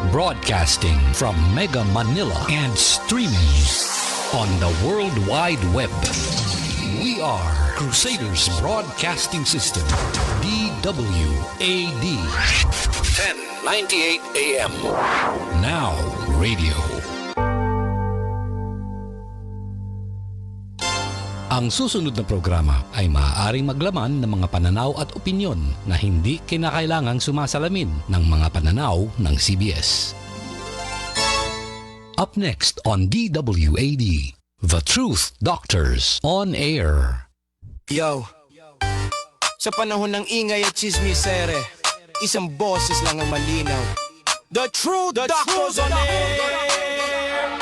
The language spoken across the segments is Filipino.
Broadcasting from Mega Manila and streaming on the World Wide Web. We are Crusaders Broadcasting System, DWAD. 1098 AM. Now Radio. Ang susunod na programa ay maaaring maglaman ng mga pananaw at opinyon na hindi kinakailangang sumasalamin ng mga pananaw ng CBS. Up next on DWAD, The Truth Doctors on Air. Yo, sa panahon ng ingay at chismisere, isang boses lang ang malinaw. The Truth Doctors on Air.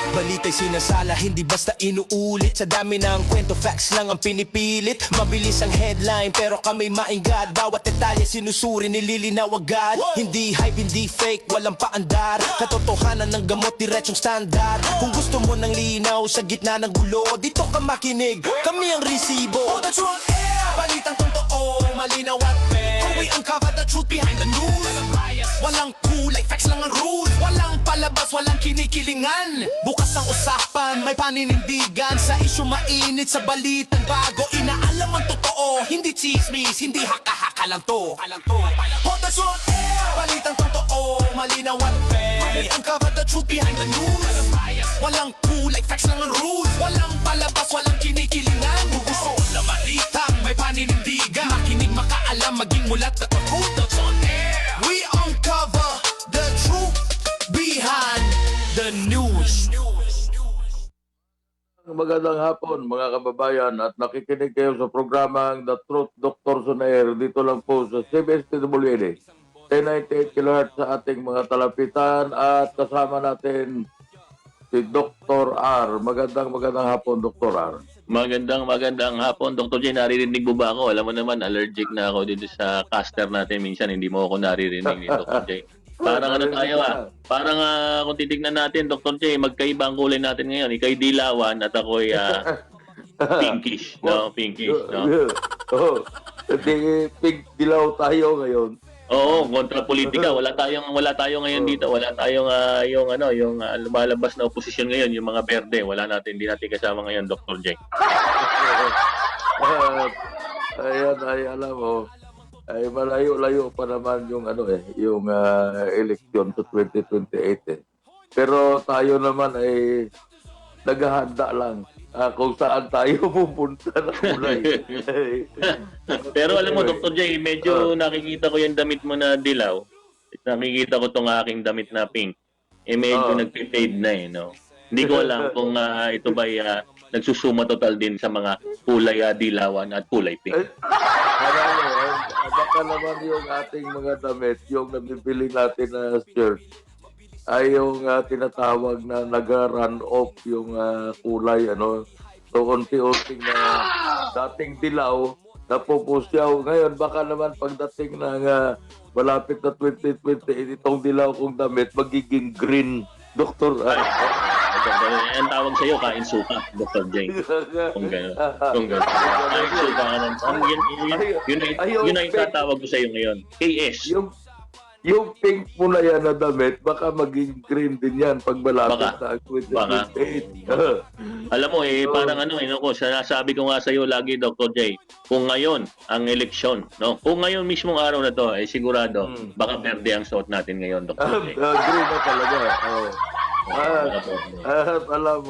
Balita'y sinasala, hindi basta inuulit. Sa dami ng kwento, facts lang ang pinipilit. Mabilis ang headline, pero kami mainggan. Bawat detalye sinusuri, nililinaw agad. Hindi hype, hindi fake, walang paandar. Katotohanan ng gamot, diretsong standard. Kung gusto mo ng linaw sa gitna ng gulo, dito ka makinig, kami ang resibo. Oh, the truth air, balitang totoo, malinaw at fair. Kung we uncover the truth behind the news. Walang kulay, facts lang ang rules. Walang palabas, walang kinikilingan. Bukas ang usapan, may paninindigan. Sa isyu mainit, sa balitang bago. Inaalam ang totoo, hindi chismis, hindi haka-haka lang to. Hold the truth air, balitang totoo, malinaw at fair. We uncover the truth behind the news. Walang kulay, facts lang ang rules. Walang palabas, walang kinikilingan. Gusto na balitang may paninindigan. Makinig, makaalam, maging mulat at matuto on air. We uncover the truth behind the news. Magandang hapon mga kababayan at nakikinig kayo sa programang The Truth Doctors on Air dito lang po sa CBS-TWD 1098 kHz sa ating mga talapitan at kasama natin si Dr. R. Magandang hapon, Dr. R. Magandang hapon, Dr. J. Naririnig mo ba ako? Alam mo naman, allergic na ako dito sa caster natin. Minsan hindi mo ako naririnig ni Dr. J. Parang ano tayo Parang kung titignan natin, Dr. J, magkaiba ang kulay natin ngayon. Ika'y dilawan at ako'y pinkish. No? Pinkish. No? Oo. Pink dilaw tayo ngayon. Oo, kontra politika. Wala tayo ngayon dito. Wala tayong yung lumalabas na oposisyon ngayon, yung mga berde. Hindi natin kasama ngayon, Dr. J. Ayan, alam mo. Ay malayo-layo pa naman yung yung eleksyon sa 2028 Pero tayo naman ay naghahanda lang kung saan tayo pupunta na kulay. Pero alam mo, Dr. J, medyo nakikita ko yung damit mo na dilaw. Nakikita ko tong aking damit na pink. Medyo nagpe-fade na no? Hindi ko alam kung ito ba nagsusuma total din sa mga kulay dilawan at kulay pink. Baka naman yung ating mga damit, yung nabibili natin na shirt, ay yung tinatawag na nag-run off yung kulay, So, unti-unting na dating dilaw, napupusyaw. Ngayon, baka naman pagdating ng malapit na 2020, itong dilaw kong damit, magiging green, Doktor. Ang tawag sa'yo, kain suka, Dr. J. Kung gano'n. Kain suka ka naman. Yun ang itatawag ko sa'yo ngayon. KS. Yung pink mo na yan na damit, baka maging green din yan pag malapit sa 2028. Alam mo, parang sinasabi ko nga sa'yo lagi, Dr. J, kung ngayon ang eleksyon, no? Kung ngayon mismong araw na to, sigurado, baka berde ang suot natin ngayon, Dr. J. Green na talaga. At alam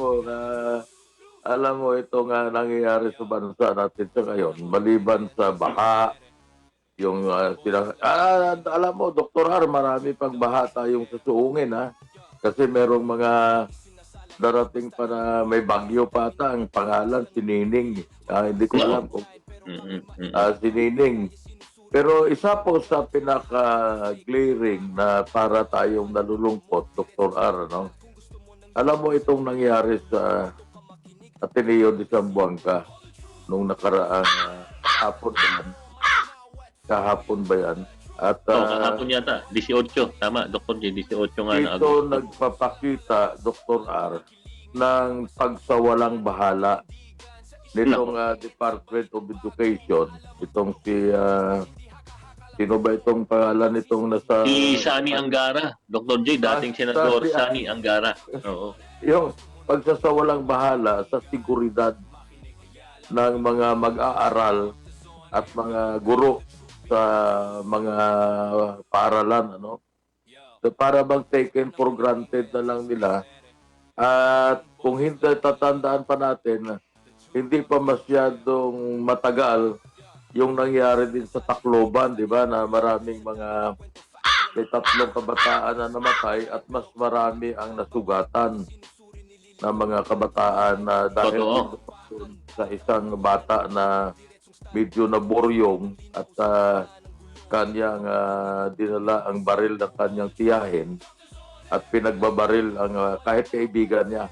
mo, ito nga nangyayari sa bansa natin sa ngayon, maliban sa baha, yung alam mo, Dr. Har, marami pang baha tayong susuungin, kasi merong mga darating pa na may bagyo pa ata, ang pangalan, si Nining. Hindi ko alam kung si Nining. Pero isa po sa pinaka-glaring na para tayong nalulungkot, Dr. R, alam mo itong nangyari sa Ateneo de Zamboanga nung nakaraang kahapon ba yan? At kahapon yata, 18. Tama, Dr. J, 18 nga na. Ito nagpapakita, Dr. R, ng pagsawalang bahala nitong Department of Education, itong si Sino ba itong pangalan nitong nasa... Si Sani Angara, Dr. J, dating senador Sani Angara. Oo. Yung pagsasawalang bahala sa seguridad ng mga mag-aaral at mga guro sa mga paaralan, ano? So, para bang taken for granted na lang nila. At kung hindi tatandaan pa natin, hindi pa masyadong matagal yung nangyari din sa Tacloban, di ba, na maraming mga may 3 kabataan na namatay at mas marami ang nasugatan na mga kabataan na dahil Totoo. sa isang bata na medyo naburyong at kanyang dinala ang baril ng kanyang tiyahin at pinagbabaril ang kahit kaibigan niya.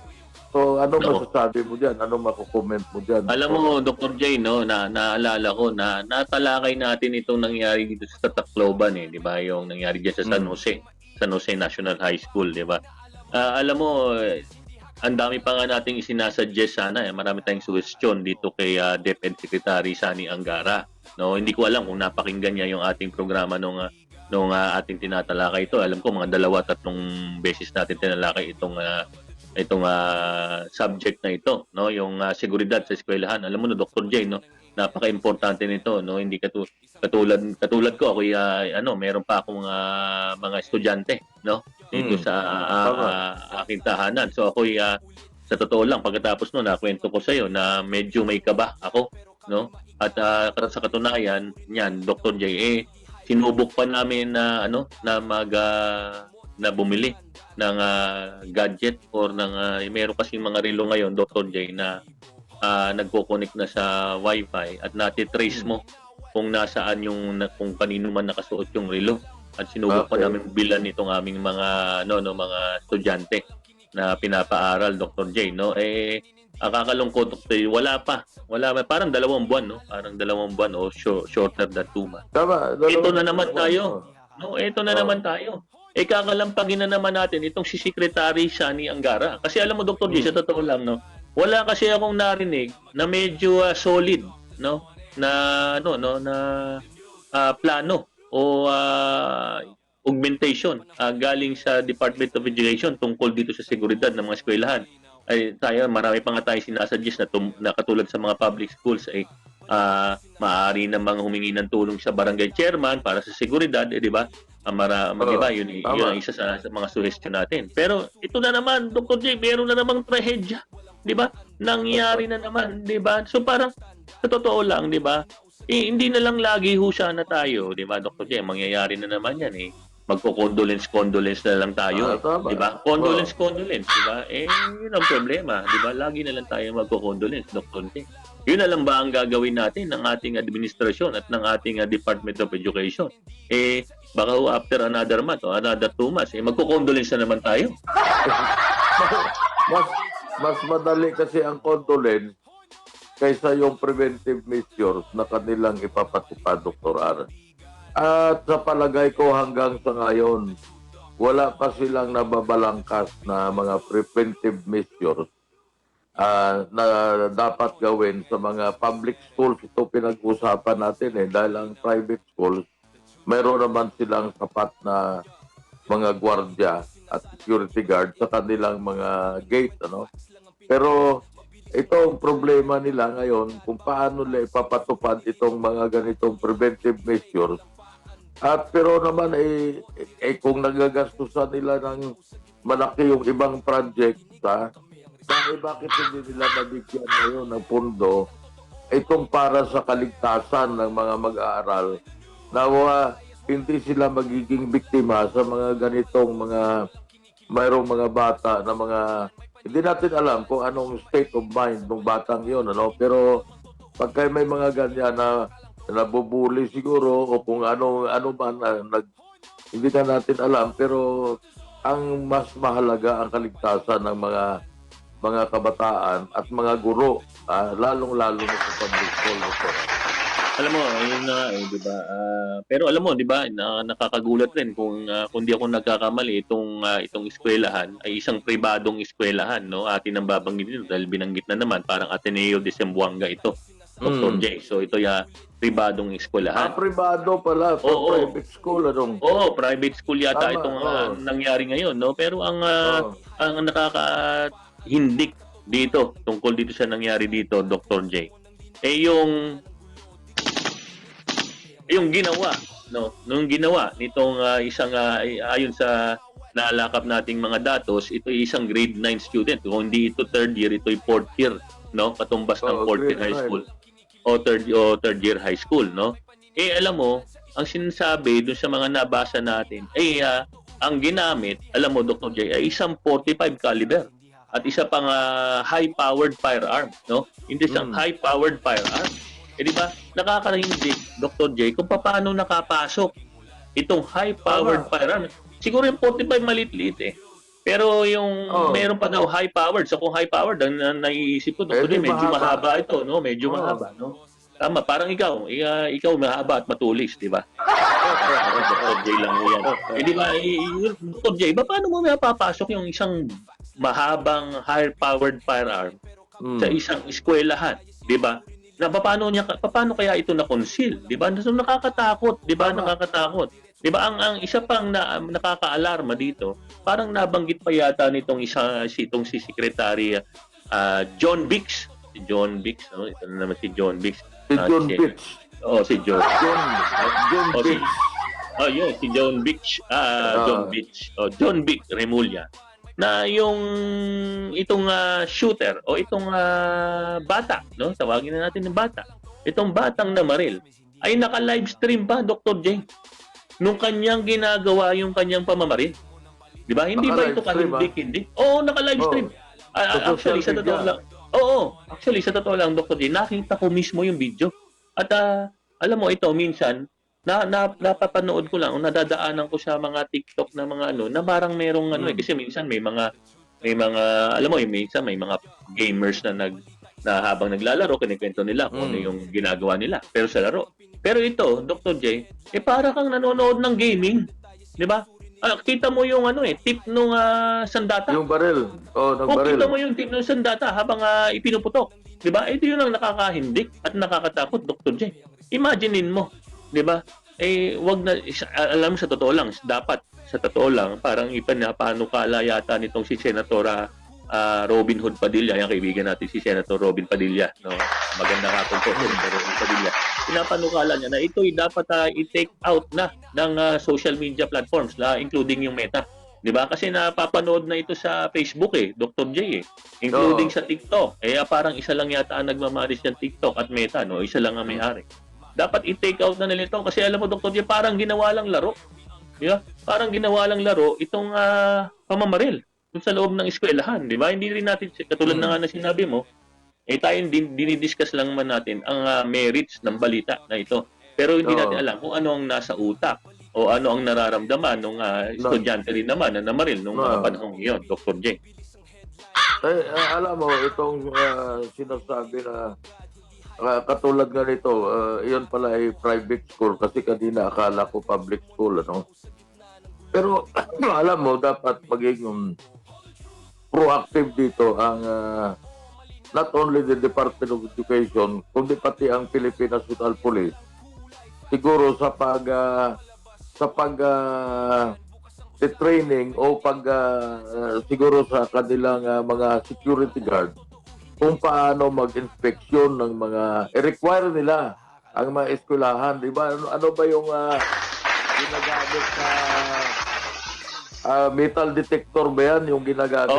So, ano masasabi mo dyan? Ano makukomment mo dyan? Alam mo, Dr. J, no, naalala ko na natalakay natin itong nangyari dito sa Tacloban, di ba? Yung nangyari dyan sa San Jose National High School, di ba? Alam mo, ang dami pa nga nating isinasuggest sana, marami tayong suggestion dito kay DepEd Secretary Sani Angara. No, hindi ko alam kung napakinggan niya yung ating programa nung ating tinatalakay ito. Alam ko mga 2-3 beses natin tinalakay itong subject na ito, no, yung seguridad sa eskwelahan. Alam mo na, Dr. J, no, napaka-importante nito, no, hindi katulad ko, ako meron pa akong mga estudyante, no, dito sa aking tahanan. So ako sa totoo lang, pagkatapos no, nakwento ko sa iyo na medyo may kaba ako, no, at sa katunayan niyan, Dr. J, sinubok pa namin na na bumili ng gadget or meron kasing mga relo ngayon, Dr. J, na nagko-connect na sa Wi-Fi at natitrace mo kung nasaan kung kanino man nakasuot yung relo. At sinubok pa namin bilan nitong aming mga mga estudyante na pinapaaral, Dr. J, no. Akakalungkot, wala pa, parang 2 buwan, no, parang 2 buwan o shorter than 2 months. Tama, Ito na naman tayo. No, ito na naman tayo. Kakalampagin na naman natin itong si Secretary Sani Angara. Kasi alam mo, Dr. G, sa totoo lang, no, wala kasi akong narinig na medyo solid, no, na plano o augmentation galing sa Department of Education tungkol dito sa seguridad ng mga eskwelahan. Ay tayo, marami pa nga tayo sinasuggest na katulad sa mga public schools ay maaari namang humingi ng tulong sa barangay chairman para sa seguridad, di ba? Diba, yun ang isa sa mga suggestion natin. Pero ito na naman, Dr. J, meron na namang trahedya, di ba? Nangyari na naman, di ba? So parang sa totoo lang, di ba? Hindi na lang lagi husya na tayo, di ba, Dr. J? Mangyayari na naman yan, magko-condolence na lang tayo, di ba? Condolence, di ba? Yun ang problema, di ba? Lagi na lang tayo magko-condolence, Dr. J. Yun na lang ba ang gagawin natin ng ating administrasyon at ng ating Department of Education? Baka after another month o another 2 months, magko-condolence na naman tayo. mas madali kasi ang condolence kaysa yung preventive measures na kanilang ipapatupad, Dr. R. At sa palagay ko hanggang sa ngayon, wala pa silang nababalangkas na mga preventive measures na dapat gawin sa mga public schools. Ito pinag-usapan natin dahil ang private schools, mayroon naman silang sapat na mga gwardiya at security guard sa kanilang mga gate, ano. Pero itong problema nila ngayon kung paano nila ipapatupad itong mga ganitong preventive measures. At pero naman kung nagagastusan nila ng malaki yung ibang project, bakit hindi nila nabigyan ngayon ng pondo itong para sa kaligtasan ng mga mag-aaral na hindi sila magiging biktima sa mga ganitong mayroong mga bata na hindi natin alam kung anong state of mind ng batang yon, ano, pero pagka may mga ganyan na nabubuli siguro o kung ano man hindi na natin alam, pero ang mas mahalaga ang kaligtasan ng mga kabataan at mga guro, lalong-lalo na sa public school. Alam mo, yun na di ba? Pero alam mo, di ba, nakakagulat rin kung di ako nagkakamali, itong eskwelahan ay isang pribadong eskwelahan, no? Atin ang babanggit dito dahil binanggit na naman, parang Ateneo de Zamboanga ito. Dr. J. So ito ya pribadong eskwelahan. Privado pala. Oo. Private school. Anong? Oo, private school yata Tama, itong oo. nangyari ngayon, no? Pero Oo. ang nakakahindik dito tungkol dito sa nangyari dito, Dr. J. Yung ginawa, no? Nung ginawa nitong isang ayon sa naalakap nating mga datos, ito ay isang grade 9 student. Kung hindi ito third year, ito ay fourth year, no? Katumbas ng fourth year grade high 9. school o third year high school, no? Alam mo, ang sinasabi dun sa mga nabasa natin, ang ginamit, alam mo, Dr. J, ay isang 45 caliber at isa pang high-powered firearm, no? Hindi isang high-powered firearm. Di ba? Nakakahindik, Dr. J, kung paano nakapasok itong high-powered firearm. Siguro yung 45 maliit-liit eh. Pero yung meron pa daw high-powered. So kung high-powered, ang naiisip ko, Dr. J, medyo mahaba ito, no? Medyo mahaba, no? Tama, parang ikaw mahaba at matulis, di ba? Dr. J lang mo yan. Di ba, Dr. J, paano mo mapapasok yung isang mahabang high-powered firearm sa isang eskwelahan, di ba? Na paano kaya ito na-conceal, di ba? So, nakakatakot, di ba? Nakakatakot. Di ba ang isa pang nakaka-alarma dito, parang nabanggit pa yata nitong si Secretary John Bix. Si John Bix, no? Ito na naman si John Bix. Si John Bix. Si John. John Bix. Yun, si John Bix. John Bix. John Bix Remulla. Na itong shooter o itong bata, no? Tawagin na natin ng bata. Itong batang namaril ay naka-live stream pa, Dr. J. Nung kanyang ginagawa yung kanyang pamamaril. 'Di ba? Hindi ba ito kahindik? Oo, naka-live stream. Actually sa totoo lang. Actually sa totoo lang, Dr. J, nakita ko mismo yung video. At alam mo ito minsan napapanood ko lang o nadadaanan ko sa mga TikTok na mga na parang merong kasi minsan may mga alam mo minsan may mga gamers na habang naglalaro kinikwento nila kung ano yung ginagawa nila pero sa laro. Pero ito, Dr. J, para kang nanonood ng gaming, 'di ba? Kita mo yung tip nung sandata. Yung baril. Baril. Kita mo yung tip nung sandata habang ipinuputok. 'Di ba? Ito yung nakakahindik at nakakatakot, Dr. J. Imaginein mo, 'di ba? Wag na alam mo sa totoo lang, dapat sa totoo lang parang ipanapano-kala yata nitong si Senator Robin Hood Padilla, yung kaibigan natin si Senator Robin Padilla, no? Maganda hapon po, Senator Robin Padilla. Pinapanukala niya na ito'y dapat i-take out na ng social media platforms, including yung Meta. 'Di ba? Kasi napapanood na ito sa Facebook Dr. J including sa TikTok. Parang isa lang yata ang nagmamaris ng TikTok at Meta, no? Isa lang ang may-ari. Dapat i-take out na nila ito kasi alam mo, Dr. J, parang ginawa lang laro. Di ba? Parang ginawa lang laro itong pamamaril sa loob ng eskwelahan, di ba? Hindi rin natin, katulad na nga na sinabi mo, tayo dinidiscuss lang man natin ang merits ng balita na ito. Pero hindi natin alam kung ano ang nasa utak o ano ang nararamdaman ng estudyante rin naman na namaril nung mga panahong iyon, Dr. J. Alam mo, itong sinasabi na katulad nga nito, iyon pala ay private school kasi kanina akala ko public school, Pero alam mo, dapat maging proactive dito ang not only the Department of Education, kundi pati ang Philippine National Police. Siguro sa training o siguro sa kanilang mga security guard kung paano mag-inspeksyon ng mga i-require nila ang mga eskwelahan, di ba? Ano ba yung ginagamit na metal detector ba yan yung ginagamit?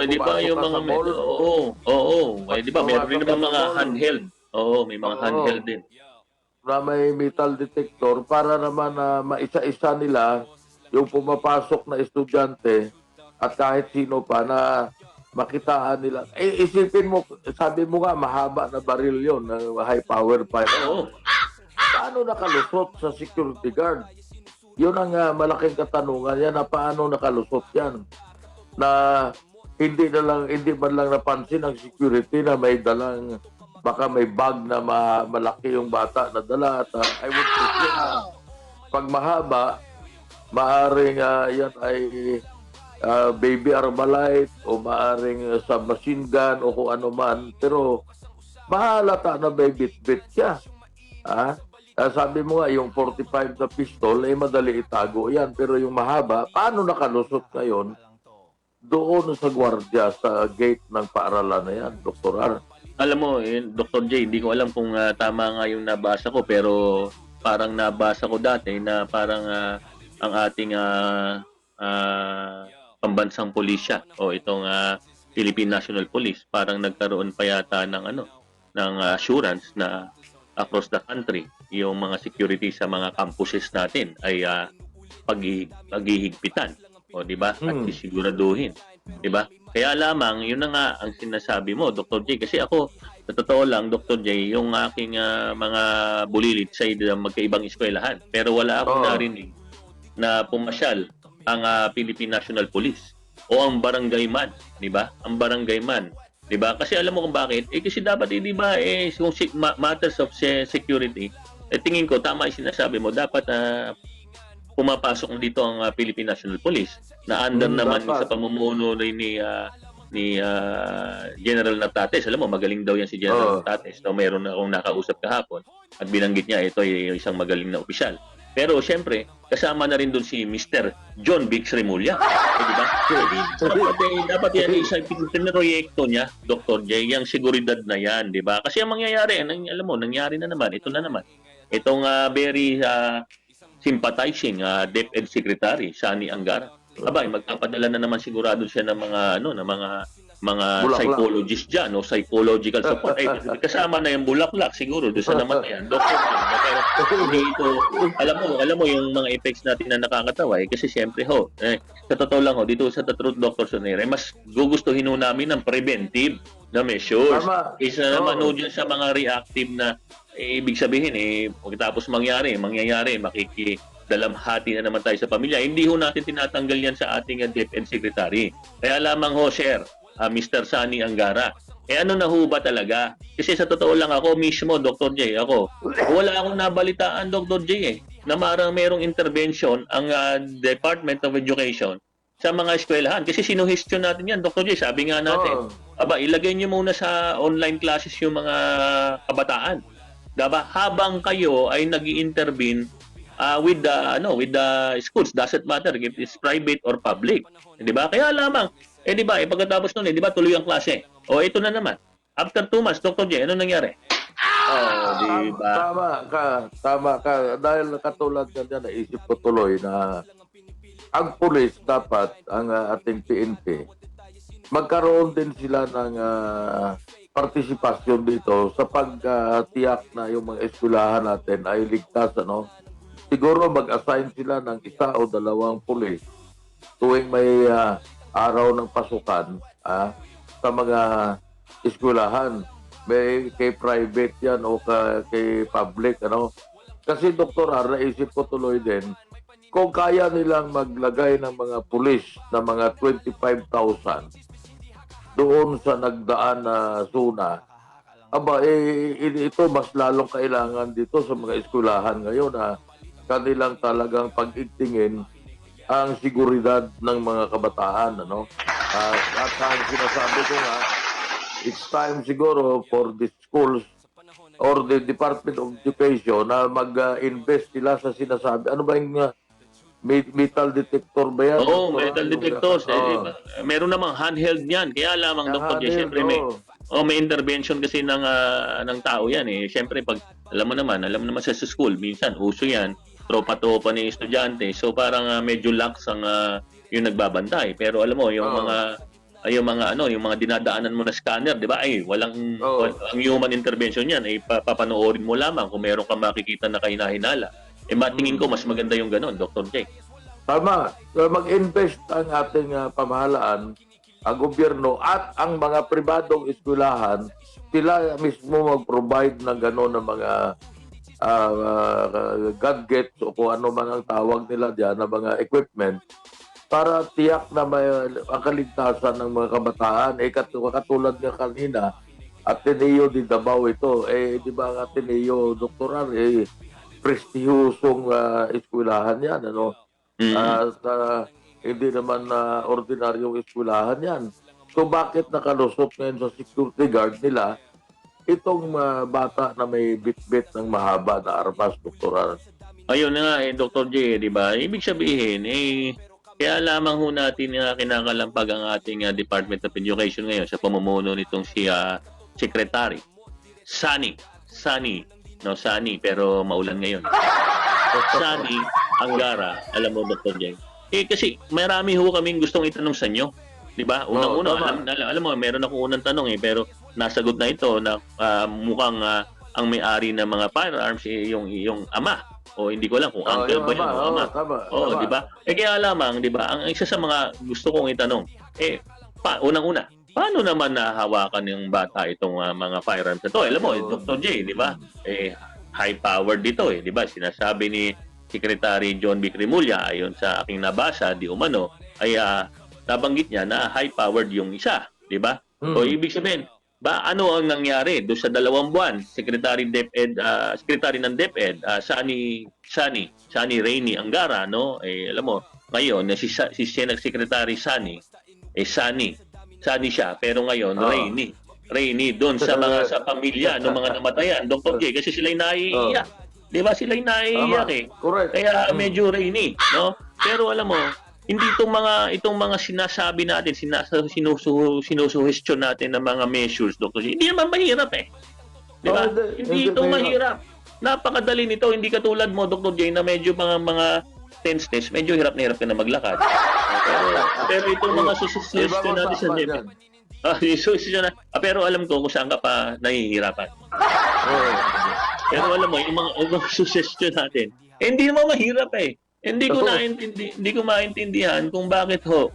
Di ba yung mga metal? Di ba meron rin naman mga handheld? May mga handheld din. Na may metal detector para naman na maisa-isa nila yung pumapasok na estudyante at kahit sino pa na makitaan nila. Isipin mo, sabi mo nga, mahaba na baril yon, high power firearm. Paano nakalusot sa security guard? Yun ang malaking katanungan yan, na paano nakalusot yan? Na hindi man lang napansin ang security na may dalang, baka may bag na malaki yung bata na dala. At I would presume na pag mahaba, maaring yan ay baby Armalite o maaring submachine gun o kung ano man. Pero mahalata na may bit-bit siya. Sabi mo nga, yung 45 na pistol, madali itago yan. Pero yung mahaba, paano nakalusot ngayon doon sa gwardiya, sa gate ng paaralan na yan, Dr. R? Alam mo, Dr. J, hindi ko alam kung tama nga yung nabasa ko, pero parang nabasa ko dati na parang ang ating pambansang pulisya o itong Philippine National Police parang nagkaroon pa yata ng assurance na across the country yung mga security sa mga campuses natin ay paghihigpitan o di ba at sisiguraduhin, di ba? Kaya lamang yun na nga ang sinasabi mo, Dr. J, kasi ako sa totoo lang, Dr. J, yung aking mga bulilit sa magkaibang eskwelahan, pero wala akong narinig na pumasyal ang Philippine National Police o ang barangay man, di ba? Ang barangay man, di ba? Kasi alam mo kung bakit? Kasi dapat, di ba, kung matters of security, tingin ko, tama yung sinasabi mo, dapat pumapasok dito ang Philippine National Police na under naman sa pamumuno ni General Natates. Alam mo, magaling daw yan si General Natates. So, mayroon na akong nakausap kahapon at binanggit niya ito ay isang magaling na opisyal. Pero siyempre, kasama na rin doon si Mr. John Bix Remulla. Di ba? Dapat yan isang pinroyekto niya, Dr. J, yung seguridad na yan, di ba? Kasi ang mangyayari, alam mo, nangyari na naman, ito na naman. Itong very sympathizing DepEd Secretary, Sani Angara. Abay, magpapadala na naman sigurado siya ng mga psychologist diyan o psychological support. Kasama na yung bulaklak siguro doon sa namatayan. Doktor, dito, alam mo yung mga effects natin na nakakatawa kasi siyempre sa totoo lang dito sa The Truth Dr. Sonere, mas gugustuhin namin ng preventive na measures. Isa naman dyan sa mga reactive na ibig sabihin pagkatapos mangyayari, dalamhati na naman tayo sa pamilya. Hindi natin tinatanggal yan sa ating DepEd Secretary. Kaya lamang sir, Mr. Sani Angara. Ano na ba talaga? Kasi sa totoo lang ako mismo, Dr. J, wala akong nabalitaan, Dr. J, na merong intervention ang Department of Education sa mga eskwelahan. Kasi sinuhestyon natin yan, Dr. J. Sabi nga natin, ilagay niyo muna sa online classes yung mga kabataan. Diba? Habang kayo ay nag-i-intervene with the schools, doesn't matter if it's private or public. Di ba? Kaya lamang, di ba, pagkatapos nun, di ba, tuloy ang klase. Ito na naman. After 2 months, Dr. J, ano nangyari? Di ba? Tama ka. Dahil katulad ganyan, naisip ko tuloy na ang pulis dapat, ang ating PNP, magkaroon din sila ng partisipasyon dito sa pagtiyak na yung mga eskwelahan natin ay ligtas, Siguro mag-assign sila ng 1 o 2 pulis tuwing may araw ng pasukan sa mga eskwelahan. May kay private yan o kay public, Kasi Dr. R, naisip ko tuloy din, kung kaya nilang maglagay ng mga pulis na mga 25,000 doon sa nagdaan na zona, ito mas lalong kailangan dito sa mga eskwelahan ngayon na kanilang talagang pag-igtingin ang seguridad ng mga kabataan, At ang sinasabi ko nga, it's time siguro for the schools or the Department of Education na mag-invest sila sa sinasabi. Ano ba yung metal detector ba yan? Metal detectors. Meron namang handheld yan. Kaya lamang, Dr. J, siyempre may intervention kasi ng tao yan. Siyempre, alam mo naman sa school, minsan uso yan, tropa-tropa ni estudyante. So parang medyo lax ang yung nagbabantay. Pero alam mo, yung mga dinadaanan mo na scanner, 'di ba? Walang ang human intervention yan, papanoorin mo lamang kung meron kang makikita na kahinahinala. Matingin ko mas maganda yung gano'n, Dr. J. Tama. So, mag-invest ang ating pamahalaan, ang gobyerno at ang mga pribadong eskwelahan, sila mismo mag-provide ng gano'n ng mga gadgets o kung ano man ang tawag nila diyan na mga equipment para tiyak na ang kaligtasan ng mga kabataan. Katulad nga kanina, Ateneo de Davao ito. Di ba ang Ateneo, Dr. R, prestihusong eskwelahan yan, hindi naman ordinaryong eskwelahan yan. So bakit nakalusot ngayon sa security guard nila itong bata na may bit-bit ng mahaba na armas, Dr. Ar? Ayun na nga, Dr. J, di ba? Ibig sabihin, kaya lamang ho natin kinakalampag ang ating Department of Education ngayon sa pamumuno nitong si Secretary Sani, pero maulan ngayon. Sani Angara, alam mo, Dr. J. Kasi marami ho kaming gustong itanong sa inyo. Di ba? Unang-una, alam mo, meron ako unang tanong pero nasagot na ito na mukhang ang may-ari ng mga firearms yung ama. O hindi ko lang kung uncle ba yun o ama. Oo, di ba? Kaya lamang, di ba, ang isa sa mga gusto kong itanong, unang-una, paano naman nahawakan ng bata itong mga firearms na ito? Alam mo, Dr. J, di ba? High-powered dito, di ba? Sinasabi ni Secretary John B. Cremulya, ayon sa aking nabasa, di umano, ay nabanggit niya na high-powered yung isa, di ba? O ibig sabihin, ano ang nangyari doon sa 2 buwan? Secretary ng DepEd, Sani Rainey Angara, no? Alam mo, ngayon si Secretary Sani, Sani siya, pero ngayon Rainey doon sa pamilya ng mga namatayan, Dr. J, kasi sila'y naiiyak. Di ba sila'y naiiyak Correct. Kaya medyo Rainey, no? Pero alam mo, hindi itong mga sinasabi natin, sinusuhestyon natin ng mga measures, Dr. J. Hindi naman mahirap Di ba? Hindi ito mahirap. Napakadali nito. Hindi katulad mo, Dr. J, na medyo mga tense test, medyo hirap na hirap ka na maglakad. Pero itong mga susuhestyon natin sa DepEd. Pero alam ko kung saan ka pa nahihirapan. Pero alam mo, yung mga susuhestyon natin, hindi naman mahirap Hindi ko maintindihan kung bakit ho.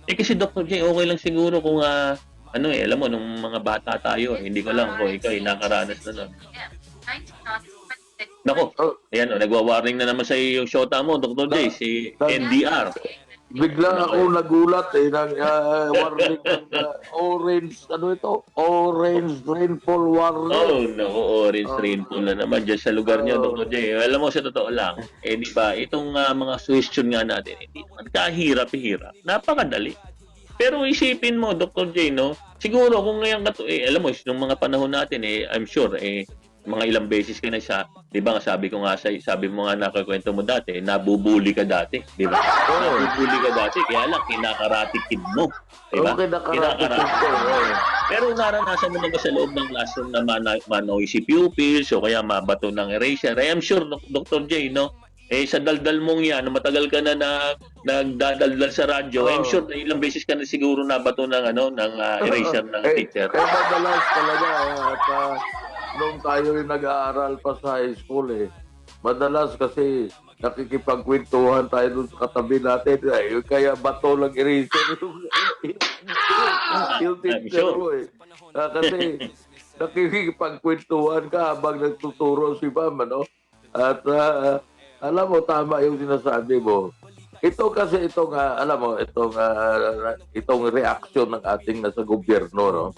Kasi Dr. J, okay lang siguro kung alam mo, nung mga bata tayo, hindi ko lang kung ikaw nakaranas na nun. Nako, ayan nagwa-warning na naman sa iyo yung shota mo, Dr. J, si NDR. Bigla ako nagulat ng warning ng orange, orange rainfall warning. Oh, no, orange rainfall na naman dyan sa lugar niyo, Dr. J. Alam mo, sa totoo lang, di ba, itong mga suggestion nga natin, hindi naman kahirap-hirap. Napakadali. Pero isipin mo, Dr. J, no, siguro kung ngayon alam mo, nung mga panahon natin, I'm sure, mga ilang beses ka na di ba nga sabi mo nga nakakwento mo dati, nabubuli ka dati, di ba? Nabubuli ka dati, kaya lang kinakarate kid mo, di ba? Kinakarate kid mo. Pero naranasan mo na ba sa loob ng classroom na manoy si pupils o kaya mabato ng eraser? I'm sure, Dr. J, no? Sa daldal mong yan, matagal ka na nagdadaldal sa radyo, I'm sure na ilang beses ka na siguro nabato ng eraser ng teacher. Kaya madalas talaga nung tayo rin nag-aaral pa sa high school madalas kasi nakikipagkwentuhan tayo dun sa katabi natin kaya bato lang eraser yung teacher mo kasi nakikipagkwentuhan ka habang nagtuturo si ma'am at alam mo tama yung sinasabi mo ito kasi itong reaksyon ng ating nasa gobyerno no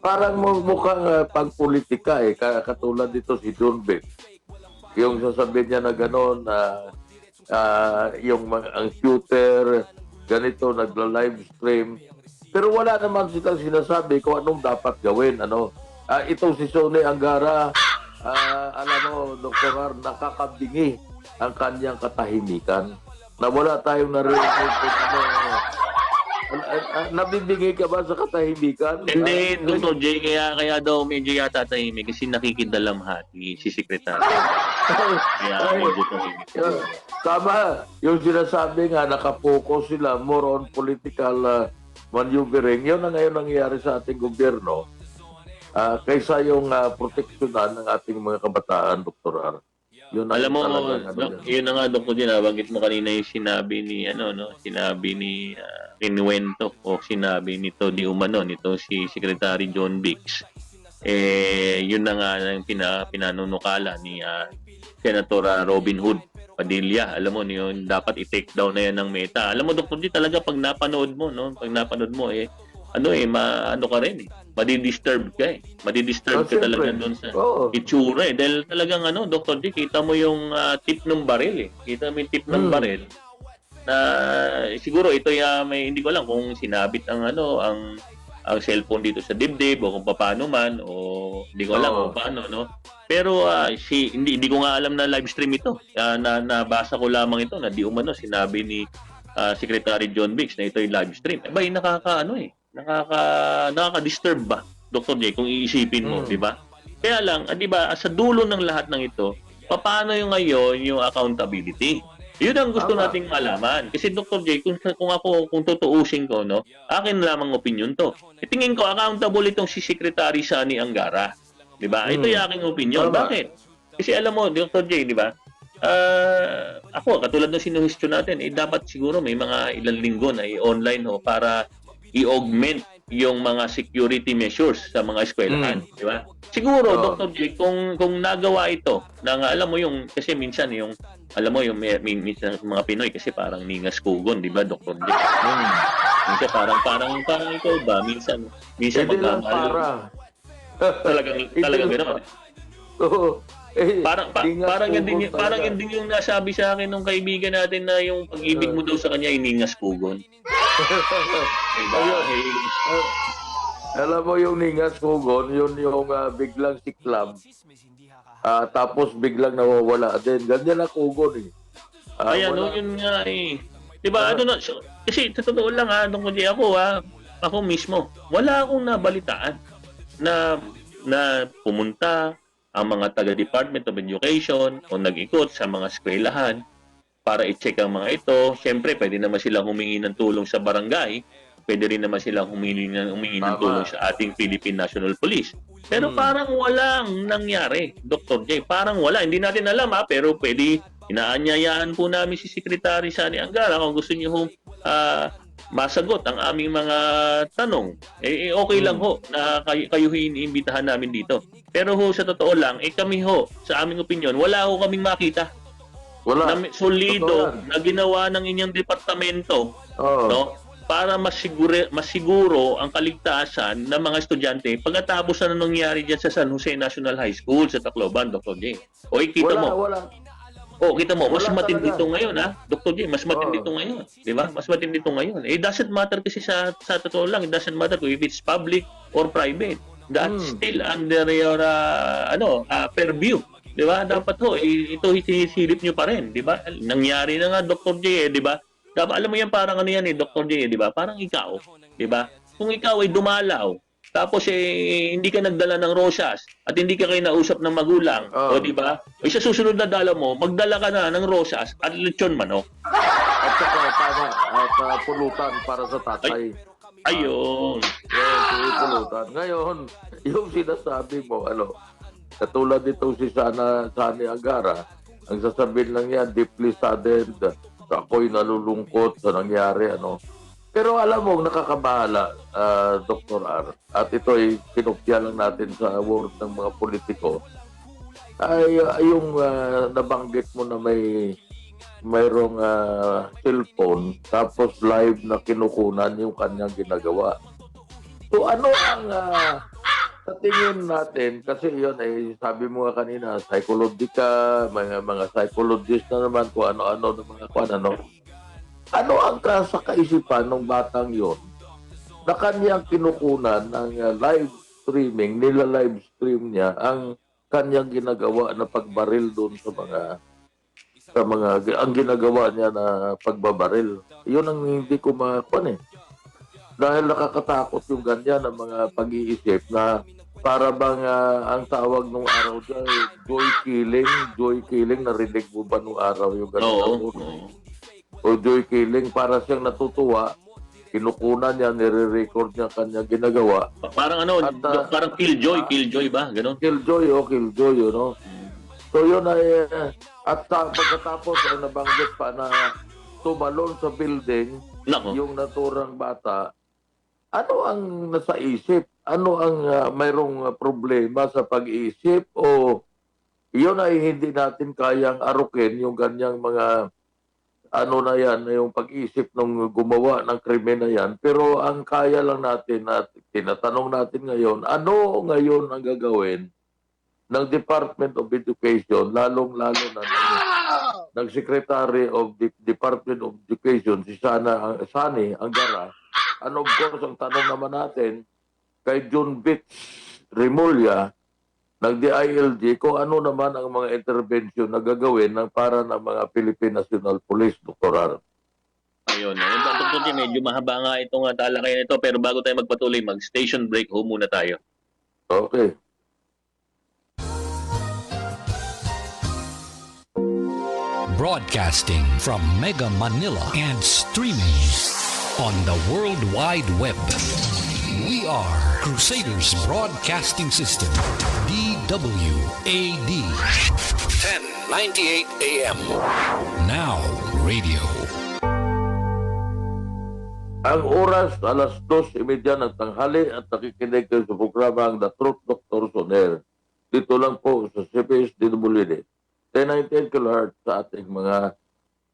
parang mukhang pagpolitika katulad dito si John Beck. Yung sasabihin niya na gano'n ang shooter ganito nagla-live stream pero wala naman silang sinasabi kung anong dapat gawin itong si Sonny Angara alam mo Dr. Har nakakabingi ang kanyang katahimikan na wala tayong narinig kung nabibigay ka ba sa katahimikan? Hindi, Dr. J, kaya daw medyo yata tahimik kasi nakikidalamhati si Secretary. Kaya medyo tahimik. Tama, yung sinasabi nga, nakapokus sila more on political maneuvering. Yun na ngayon nangyayari sa ating gobyerno kaysa yung proteksyonan ng ating mga kabataan, Dr. Ar. Alam mo, yun na nga, Dr. J, nabanggit mo kanina yung sinabi ni Kinuwento o sinabi nito di umano nito si Secretary John Biggs. Yun na nga ang pinanunukala ni Senator Robin Hood Padilla. Alam mo yun, dapat i-take down na yan ng Meta. Alam mo, Dr. J, talaga pag napanood mo ka rin madidisturb ka madidisturb ka talaga doon sa itsura dahil talagang Dr. J, kita mo yung tip ng baril kita mo yung tip ng baril na siguro ito may hindi ko alam kung sinabit ang ang cellphone dito sa dibdib o kung paano man o hindi ko alam Oo. kung paano, no? Pero hindi ko nga alam na live stream ito. Nabasa ko lamang ito na di umano sinabi ni Secretary John Biggs na ito yung live stream. Abay, nakaka-disturb ba, Dr. J, kung iisipin mo, di ba? Kaya lang, di ba, sa dulo ng lahat ng ito, paano yung ngayon yung accountability? Yun ang gusto Tama. nating malaman. Kasi Dr. J, kung tutuusin ko, no, akin lamang opinion to. Tingin ko, accountable itong si Secretary Sani Angara. Di ba? Ito yung aking opinion. Tama. Bakit? Kasi alam mo, Dr. J, di ba? Ako, katulad ng sinuhestyo natin, dapat siguro may mga ilang linggo na i-online para i-augment yung mga security measures sa mga eskwelahan, di ba? Siguro, Oo. Dr. J, kung nagawa ito, alam mo yung, kasi minsan yung, alam mo yung minsan mga Pinoy, kasi parang ningas kugon, di ba, Dr. J? Minsan parang ikaw ba, minsan Hindi lang magmamahal. para. Talagang gano'n. Oo. Parang yan din yung nasabi sa akin ng kaibigan natin na yung pag-ibig mo daw sa kanya iningas kugon. Diba? Alam mo yung ningas kugon, yun yung biglang siklab. Tapos biglang nawawala din. Ganyan na kugon eh. Kaya Wala- yun nga eh. Diba, kasi sa totoo lang nung kundi ako mismo, wala akong nabalitaan na pumunta ang mga taga-Department of Education o nag-ikot sa mga eskwelahan para i-check ang mga ito. Siyempre, pwede naman silang humingi ng tulong sa barangay. Pwede rin naman silang humingi ng Tama. tulong sa ating Philippine National Police. Pero parang walang nangyari, Dr. J. Parang wala. Hindi natin alam pero pwede inaanyayaan po namin si Secretary Sani Angara kung gusto niyo masagot ang aming mga tanong. Okay lang ho na kayo iniimbitahan namin dito. Pero ho, sa totoo lang, kami ho, sa aming opinion, wala ho kaming makita Wala. na solido Totoo yan. na ginawa ng inyong departamento Oo. no, para masiguro ang kaligtasan ng mga estudyante pagkatapos na nangyari dyan sa San Jose National High School sa Tacloban, Dr. J. Kita mo. Wala. Kita mo, mas Wala matindi talaga. ito ngayon, Dr. J, mas matindi ito ngayon. Di ba? Mas matindi ito ngayon. It doesn't matter kasi sa totoo lang, it doesn't matter if it's public or private. That's still under your, purview. Di ba? Dapat ito hinisilip nyo pa rin. Di ba? Nangyari na nga, Dr. J, di ba? Dapat, alam mo yan, parang yan Dr. J, di ba? Parang ikaw, di ba? Kung ikaw ay dumalaw, tapos hindi ka nagdala ng rosas at hindi ka kayo nausap ng magulang, o di ba? O sa susunod na dala mo, magdala ka na ng rosas at lechon manok. At saka tama. At pulutan para sa tatay. Ayun. Yes, pulutan. Ngayon, yung sinasabi mo, katulad nito si Sani Angara, ang sasabihin lang yan, deeply saddened, ako'y nalulungkot sa nangyari, Pero alam mo, nakakabahala, Dr. R, at ito ay kinopya lang natin sa word ng mga politiko, ay yung nabanggit mo na mayroong cellphone, tapos live na kinukunan yung kanyang ginagawa. So ano ang sa tingin natin, kasi yun sabi mo nga kanina, psychological, mga psychologist na naman, kung ano-ano, ano ang sa kaisipan ng batang yon na kanyang kinukunan ng live streaming, live stream niya ang kanyang ginagawa na pagbaril doon sa mga ang ginagawa niya na pagbabaril. Yun ang hindi ko makuha Dahil nakakatakot yung ganyan ng mga pag-iisip na para bang ang tawag nung araw dyan, joy killing, narinig mo ba nung araw yung ganyan? Oo. O joy killing, para siyang natutuwa, kinukunan niya, nire-record niya kanya ginagawa. Parang parang killjoy ba? Ganon. Killjoy, So yun ay, at pagkatapos ay nabanggit pa na tumalon sa building, Nako. yung naturang bata, ano ang nasa isip? Ano ang mayroong problema sa pag-iisip? O yun ay hindi natin kayang arukin yung ganyang mga na yan, yung pag-isip ng gumawa ng krimen na yan. Pero ang kaya lang natin at tinatanong natin ngayon, ano ngayon ang gagawin ng Department of Education, lalong-lalo na ng Secretary of the Department of Education, si Sani Angara. Of course, ang tanong naman natin, kay John Beach Remulla, nag-DILG, kung ano naman ang mga intervention na gagawin para ng mga Philippine National Police, Dr. Ar. Ayun. Dr. J, medyo mahaba nga itong talakayan ito, pero bago tayo magpatuloy, mag-station break ho muna tayo. Okay. Broadcasting from Mega Manila and streaming on the World Wide Web. We are Crusaders Broadcasting System, DWAD. 1098 AM. Now radio. Ang oras, alas 2:30 ng tanghali at nakikinig kayo sa programang The Truth Dr. Soner. Dito lang po sa CPS DWD. 1098 kHz sa ating mga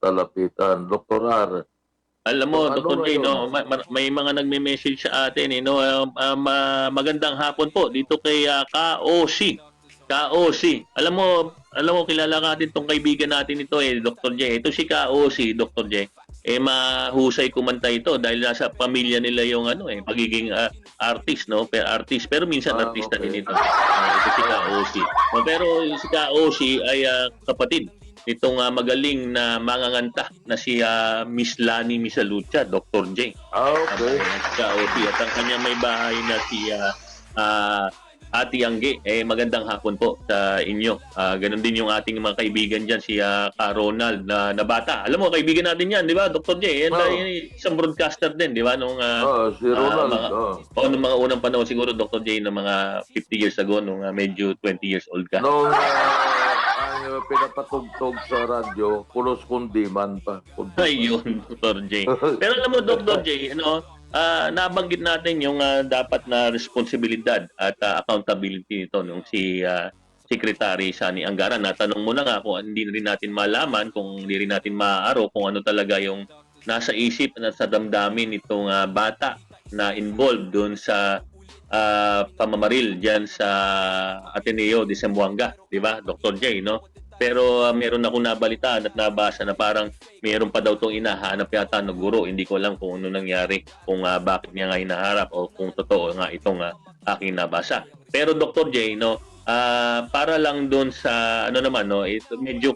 talapitan. Dr. R. Alam mo, Ano Dr. J, ngayon? no, may mga nagme-message sa atin, no, magandang hapon po dito kay KOC. KOC. Alam mo, kilala natin tong kaibigan natin ito Dr. J. Ito si KOC, Dr. J. Mahusay kumanta ito dahil nasa pamilya nila yung pagiging artist, no? Artist, pero minsan artista okay. din ito. Ito si KOC. Pero si KOC ay kapatid itong magaling na manganganta na si Miss Lani Misalucha, Dr. J. Okay. Si KOC at ang kanya may bahay na si Ate Angge, magandang hapon po sa inyo. Ganon din yung ating mga kaibigan dyan, si Ka Ronald na bata. Alam mo, kaibigan natin yan, di ba, Dr. J? Isang broadcaster din, di ba? Nung, Si Ronald. nung mga unang panahon siguro, Dr. J, ng mga 50 years ago, nung medyo 20 years old ka. Nung ang pinapatugtog sa radyo, Kulos Kundiman pa. Ayun, Dr. J. Pero alam mo, Dr. J, nabanggit natin yung dapat na responsibilidad at accountability nito nung si Secretary Sani Angara. Natanong mo na nga kung hindi rin natin malaman, kung hindi rin natin maaaro kung ano talaga yung nasa isip at sa damdamin nitong bata na involved doon sa pamamaril diyan sa Ateneo de Zamboanga, di ba, Dr. J, no? Pero meron akong nabalitaan at nabasa na parang meron pa daw itong inahanap yata na guro. Hindi ko alam kung ano nangyari, kung bakit niya nga hinaharap o kung totoo nga itong aking nabasa. Pero Dr. J, no, para lang doon sa naman, no, medyo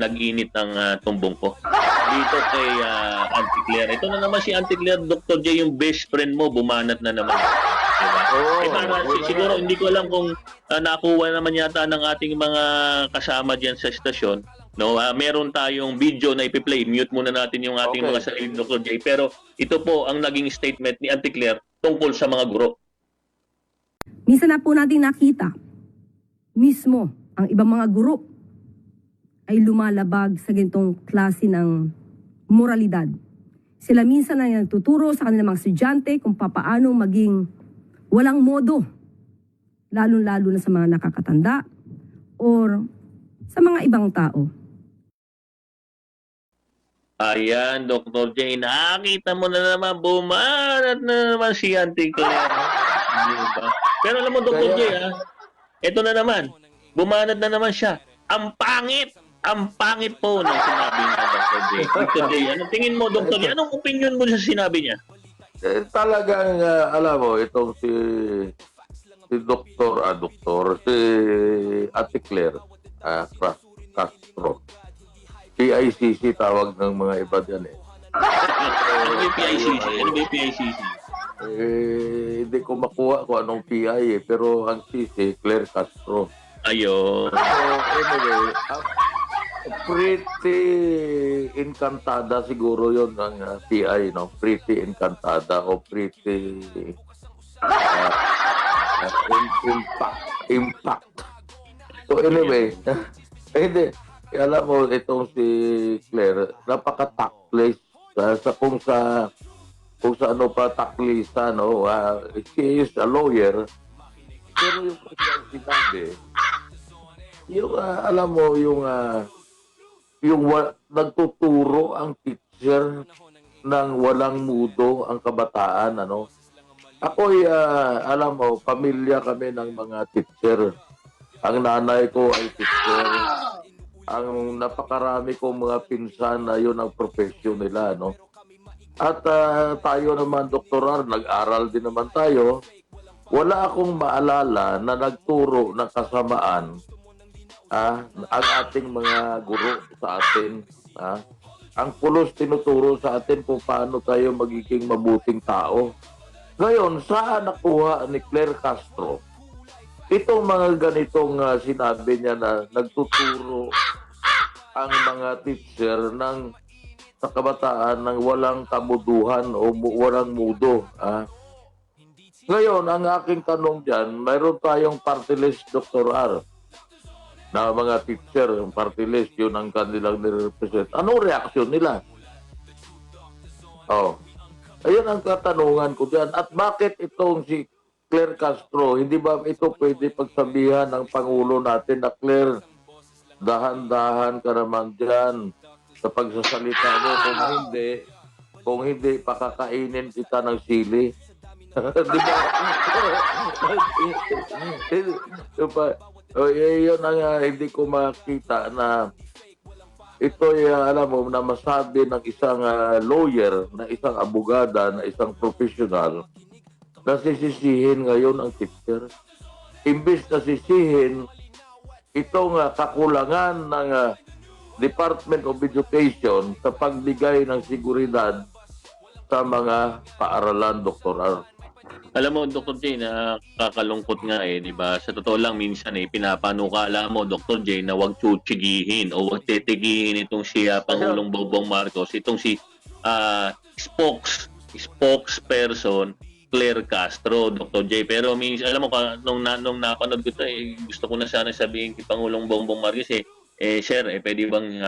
nag-init ng tumbong ko. Dito kay Auntie Claire. Ito na naman si Auntie Claire, Dr. J, yung best friend mo, bumanat na naman. Diba? Siguro hindi ko alam kung nakuha naman yata ng ating mga kasama diyan sa estasyon. No, meron tayong video na ipi-play. Mute muna natin yung ating mga sarili, Dr. J. Pero ito po ang naging statement ni Auntie Claire tungkol sa mga guro. Minsan na po natin nakita mismo ang ibang mga guro ay lumalabag sa ganitong klase ng moralidad. Sila minsan ay nagtuturo sa kanilang mga estudyante kung papaano maging walang modo, lalo-lalo na sa mga nakakatanda or sa mga ibang tao. Ayan, Dr. J, nakita mo na naman, bumanat na naman si Auntie Claire. Diba? Pero alam mo, Dr. J, ito na naman, bumanat na naman siya. Ang pangit po ng sinabi niya, Dr. J. Dr. J, anong tingin mo, Dr. J? Anong opinion mo sa sinabi niya? Talagang, alam mo, itong si Doktor, si Ate Claire Castro. PICC tawag ng mga iba dyan Ano ba yung PICC? Hindi ko makuha kung anong PI pero ang CC, Claire Castro. Ayun. So, anyway, pretty encantada siguro yon ng PI, no? Pretty encantada o pretty impact. So anyway, hindi. Alam mo, itong si Claire, napaka-tactless kung sa ano pa taklisa, no? She is a lawyer. Pero yung sinabi, yung alam mo, yung nagtuturo ang teacher ng walang mudo ang kabataan, ano? Ako'y, alam mo, pamilya kami ng mga teacher. Ang nanay ko ay teacher. Ang napakarami kong mga pinsan na yun ang profession nila, no? At tayo naman, Dr. R, nag-aral din naman tayo. Wala akong maalala na nagturo ng kasamaan ang ating mga guro sa atin. Ang pulos tinuturo sa atin kung paano tayo magiging mabuting tao. Ngayon, saan nakuha ni Claire Castro itong mga ganitong sinabi niya na nagtuturo ang mga teacher ng sa kabataan ng walang kamuduhan o walang mudo. Ngayon, ang aking tanong dyan, mayroon tayong party list, Dr. R, na mga teacher, yung party list, yun ang kanilang nirepresent. Anong reaksyon nila? Ayun ang katanungan ko dyan. At bakit itong si Claire Castro, hindi ba ito pwede pagsabihan ng Pangulo natin na Claire, dahan-dahan ka naman dyan sa pagsasalita mo. Kung hindi, pakakainin kita ng sili. Di ba? Yun ang hindi ko makita na ito'y alam mo na masabi ng isang lawyer, na isang abogada, na isang professional na sisisihin ngayon ang teacher. Imbis na sisihin itong kakulangan ng Department of Education sa pagbigay ng seguridad sa mga paaralan, Dr. R. Alam mo, Dr. J, nakakalungkot nga di ba? Sa totoo lang, minsan pinapanukala mo, Dr. J, na huwag chuchigihin o huwag titigihin itong si Pangulong Bongbong Marcos, itong si spokesperson Claire Castro, Dr. J. Pero minsan, alam mo, nung napanood ko ito, gusto ko na sana sabihin kay Pangulong Bongbong Marcos, sir, pwede bang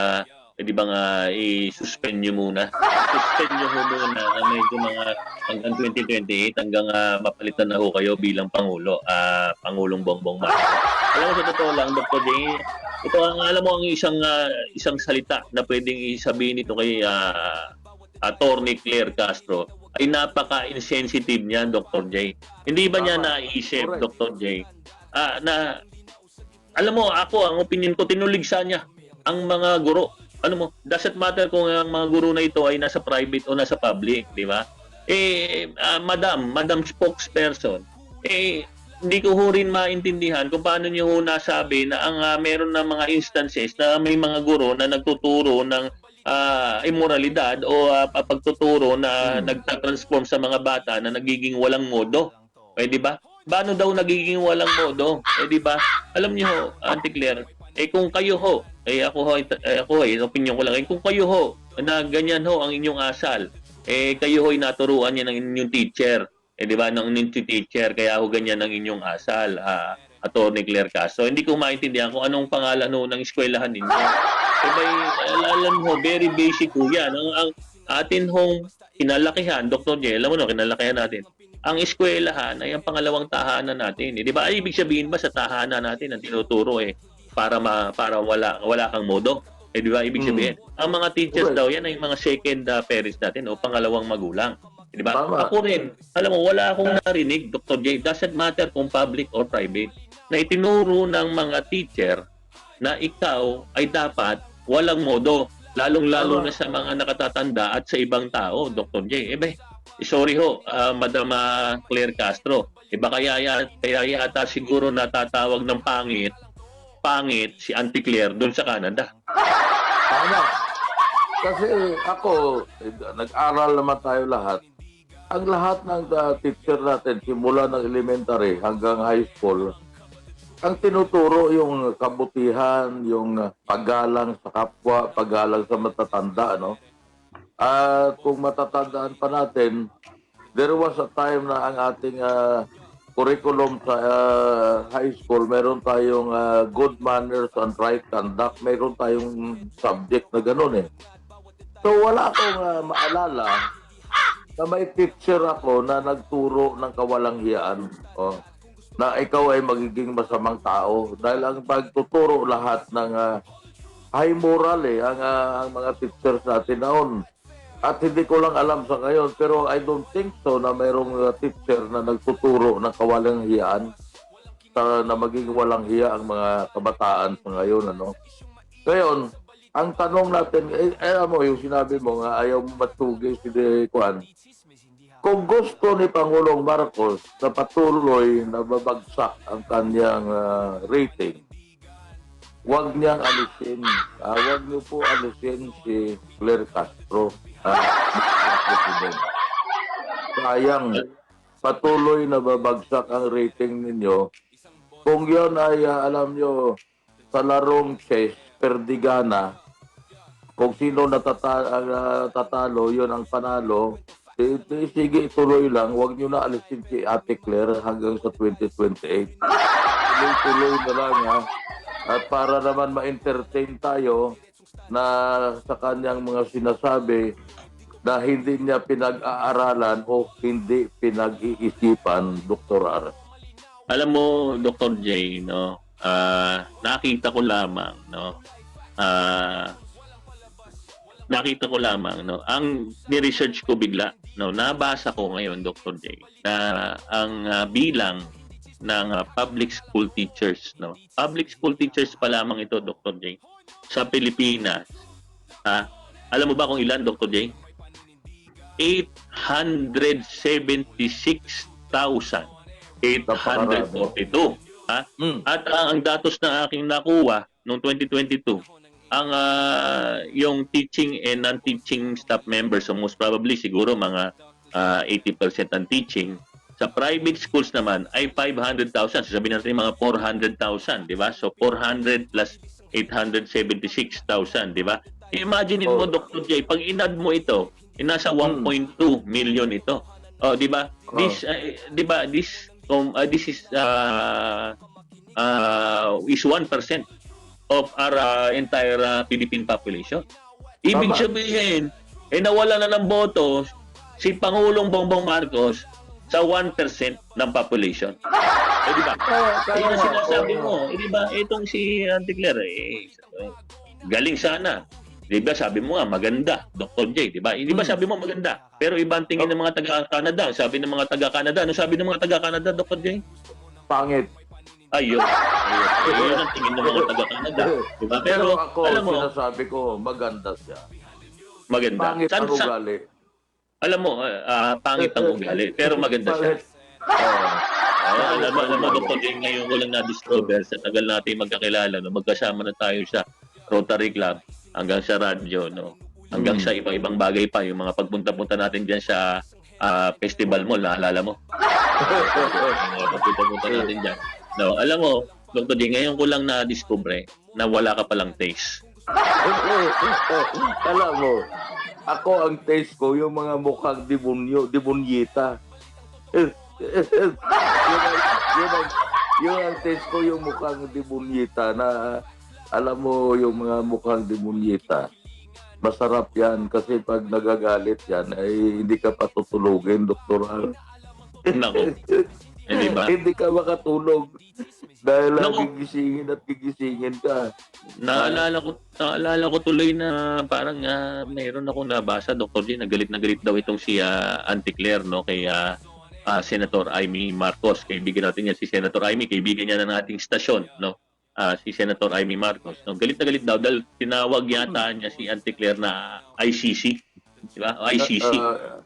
i-suspend nyo muna? Suspend nyo muna na medyo mga hanggang 2028, hanggang mapalitan na ho kayo bilang Pangulo, Pangulong Bongbong Marcos. Alam mo, sa totoo lang, Dr. J, ito alam mo ang isang salita na pwedeng isabihin ito kay Attorney Claire Castro ay napaka-insensitive niya, Dr. J. Hindi ba niya naisip, Dr. J, na alam mo, ang opinion ko, tinuligsa niya ang mga guro. Ano mo, doesn't matter kung ang mga guro na ito ay nasa private o nasa public, di ba? Madam spokesperson, hindi ko ho rin maintindihan kung paano niyo ho nasabi na ang meron na mga instances na may mga guro na nagtuturo ng immoralidad o pagtuturo na nagtatransform sa mga bata na nagiging walang modo. Di ba? Paano daw nagiging walang modo? Di ba? Alam niyo, Auntie Claire, kung kayo ho, ako opinion ko lang, kung kayo ho, na ganyan ho ang inyong asal, kayo ho naturuan niya ng inyong teacher, di ba, ng inyong teacher, kaya ho ganyan ang inyong asal, Attorney Claire Castro. Hindi ko maintindihan kung anong pangalan ho ng eskwelahan ninyo. Alam mo, very basic ho yan. Ang atin hong kinalakihan, Dr. J, alam mo no, kinalakihan natin. Ang eskwelahan ay ang pangalawang tahanan natin. Di ba? Ay, ibig sabihin ba sa tahanan natin ang tinuturo para wala kang modo? Di ba? Ibig sabihin, ang mga teachers daw yan ay mga second parents natin o pangalawang magulang. Di ba? Ako rin, alam mo, wala akong narinig, Dr. J, doesn't matter kung public or private, na itinuro ng mga teacher na ikaw ay dapat walang modo, lalong-lalo na sa mga nakatatanda at sa ibang tao, Dr. J. Sorry ho, Madam Claire Castro. Kaya yata siguro natatawag ng pangit si Auntie Claire doon sa Canada. Tama. Kasi ako, nag-aral naman tayo lahat. Ang lahat ng teacher natin, simula ng elementary hanggang high school, ang tinuturo yung kabutihan, yung paggalang sa kapwa, paggalang sa matatanda, no? At kung matatandaan pa natin, there was a time na ang ating curriculum sa high school, meron tayong good manners and right conduct. Meron tayong subject na gano'n So wala akong maalala na may teacher ako na nagturo ng kawalanghiyaan. Na ikaw ay magiging masamang tao. Dahil ang pagtuturo lahat ng high moral ang mga teachers natin noon. At hindi ko lang alam sa ngayon, pero I don't think so na mayroong teacher na nagtuturo ng kawalanghiyaan na maging walang hiya ang mga kabataan sa ngayon. Ngayon, ang tanong natin, alam mo, yung sinabi mo nga, ayaw mo matugay si Juan. Kung gusto ni Pangulong Marcos na patuloy na babagsak ang kanyang rating, huwag niyang alisin. Huwag niyo po alisin si Claire Castro. Mr. President. Sayang, patuloy na babagsak ang rating ninyo. Kung yun ay, alam nyo, sa larong chess, perdigana, kung sino natatalo, yun ang panalo. Sige, ituloy lang. Huwag nyo na alisin si Ate Claire hanggang sa 2028. Tuloy-tuloy na lang, ha. At para naman ma-entertain tayo na sa kanyang mga sinasabi na hindi niya pinag-aaralan o hindi pinag-iisipan, Dr. R. Alam mo, Dr. J, no, nakita ko lamang, no, ang ni-research ko bigla, no, nabasa ko ngayon, Dr. J, na ang bilang ng public school teachers, no, public school teachers pa lamang ito, Dr. J, sa Pilipinas, alam mo ba kung ilan, Dr. J? 876,842. At ang datos na aking nakuha noong 2022, ang yung teaching and non-teaching staff members, so most probably siguro mga 80% ang teaching. Sa private schools naman ay 500,000. So sabihin natin mga 400,000, di ba? So 400 plus 876,000, di ba? Imagine mo, Dr. J, pag inad mo ito, nasa 1.2 million ito. Oh, di ba? This di ba this is 1% of our entire Philippine population. Ibig sabihin, nawala na ng boto si Pangulong Bongbong Marcos sa 1% ng population. Di ba? Ayun ang sinasabi mo. Di ba? Itong si Auntie Claire, galing sana. Di ba? Sabi mo nga, maganda, Dr. J. Di ba? Di ba sabi mo maganda? Pero ibang tingin ng mga taga-Canada. Sabi ng mga taga-Canada. Ano sabi ng mga taga-Canada, Dr. J? Pangit. Ayun. Ayun ang tingin ng mga taga-Canada. Diba? Pero ako, alam mo, sinasabi ko, maganda siya. maganda. Pangit ang ugali. Alam mo, pangit ang ugali, pero maganda siya. Alam mo, Dr. J, ngayon ko lang na-discover sa tagal natin magkakilala, no? Magkasama na tayo sa Rotary Club, hanggang sa radyo, no? Hanggang sa ibang bagay pa, yung mga pagpunta-punta natin dyan sa festival mo, naalala mo? Pagpunta-punta natin dyan. No, alam mo, Dr. J, ngayon ko lang na-discover na wala ka palang taste. Alam mo, ako ang taste ko, yung mga mukhang demonyeta. Yun ang taste ko, yung mukhang demonyeta na, alam mo, yung mga mukhang demonyeta. Masarap yan kasi pag nagagalit yan, ay hindi ka patutulugin, Dr. Al. Nako. Hindi ba? Hindi ka makatulog dahil gigisingin at gigisingin ka. Naalala ko tuloy na parang mayroon akong nabasa, Dr. J, na galit daw itong si Auntie Claire, no, kay Senator Amy Marcos. Kaibigan natin yan si Senator Amy, kaibigan niya ng ating stasyon, no? Si Senator Amy Marcos. No? Galit na galit daw dahil tinawag yata niya si Auntie Claire na ICC. Di ba? ICC.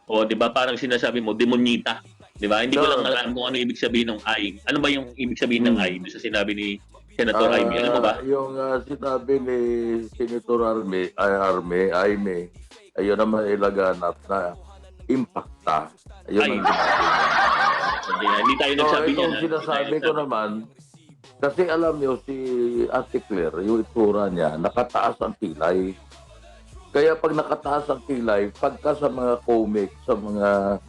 O di ba parang sinasabi mo, demonyita. Di ba? Hindi ko lang alam kung ano ibig sabihin ng I. Ano ba yung ibig sabihin ng I? Sa sinabi ni Senator Amy. Alam mo ba? Yung sinabi ni Senator Amy, ayun naman ilaganap na impacta. Ayun ang hindi tayo nagsabi niya. Itong sinasabi ko naman, kasi alam niyo si Ate Claire, yung itsura niya, nakataas ang kilay. Kaya pag nakataas ang kilay, pagka sa mga comic, sa mga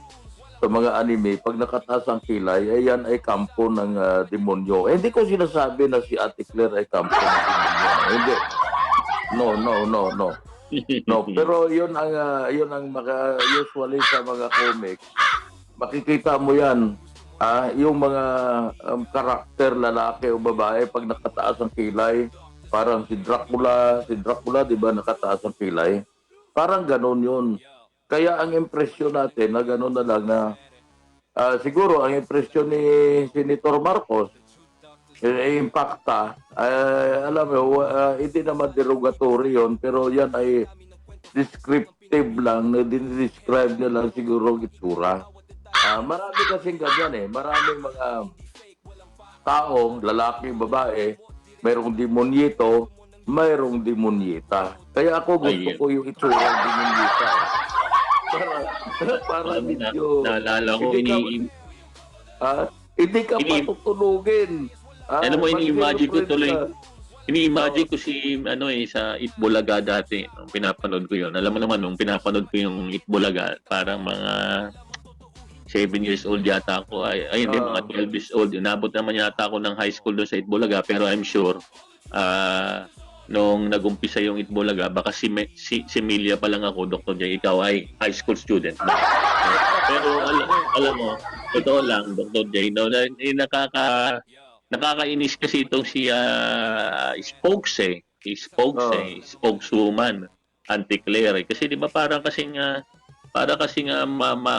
anime, pag nakataas ang kilay, ayan ay kampo ng demonyo. Hindi ko sinasabi na si Ate Claire ay kampo ng demonyo. Hindi. No. No, pero yun ang usually sa mga comics. Makikita mo yan. Yung mga karakter, lalaki o babae, pag nakataas ang kilay, parang si Dracula, di ba, nakataas ang kilay? Parang ganun yun. Kaya ang impresyon natin na ganun na lang na siguro ang impresyon ni Senator Marcos, impacta, alam mo, hindi naman derogatory yun, pero yan ay descriptive lang, na dinidescribe niya lang siguro ang itsura. Marami kasing ganyan maraming mga taong, lalaki, babae, mayroong demonyito, mayroong demonyita. Kaya ako gusto Ay, ko yung itsura ng demonyita. Para medyo... Naalala ko, hindi ka patutulugin. alam mo, ini-imagine ko mag-girlfriend tuloy, ka. ini-imagine ko si, sa Itbulaga dati, nung pinapanood ko yun. Alam mo naman, nung pinapanood ko yung Itbulaga, parang mga 7 years old yata ako. Hindi, mga 12 years old. Inabot naman yata ako ng high school doon sa Itbulaga, pero I'm sure, nung nag-umpisa yung Itbulaga, baka si Emilia pa lang ako, Dr. J, ikaw ay high school student. Pero alam mo, totoo lang, Dr. J, no, nakakainis kasi itong si spokeswoman, Auntie Claire. Kasi di ba parang kasing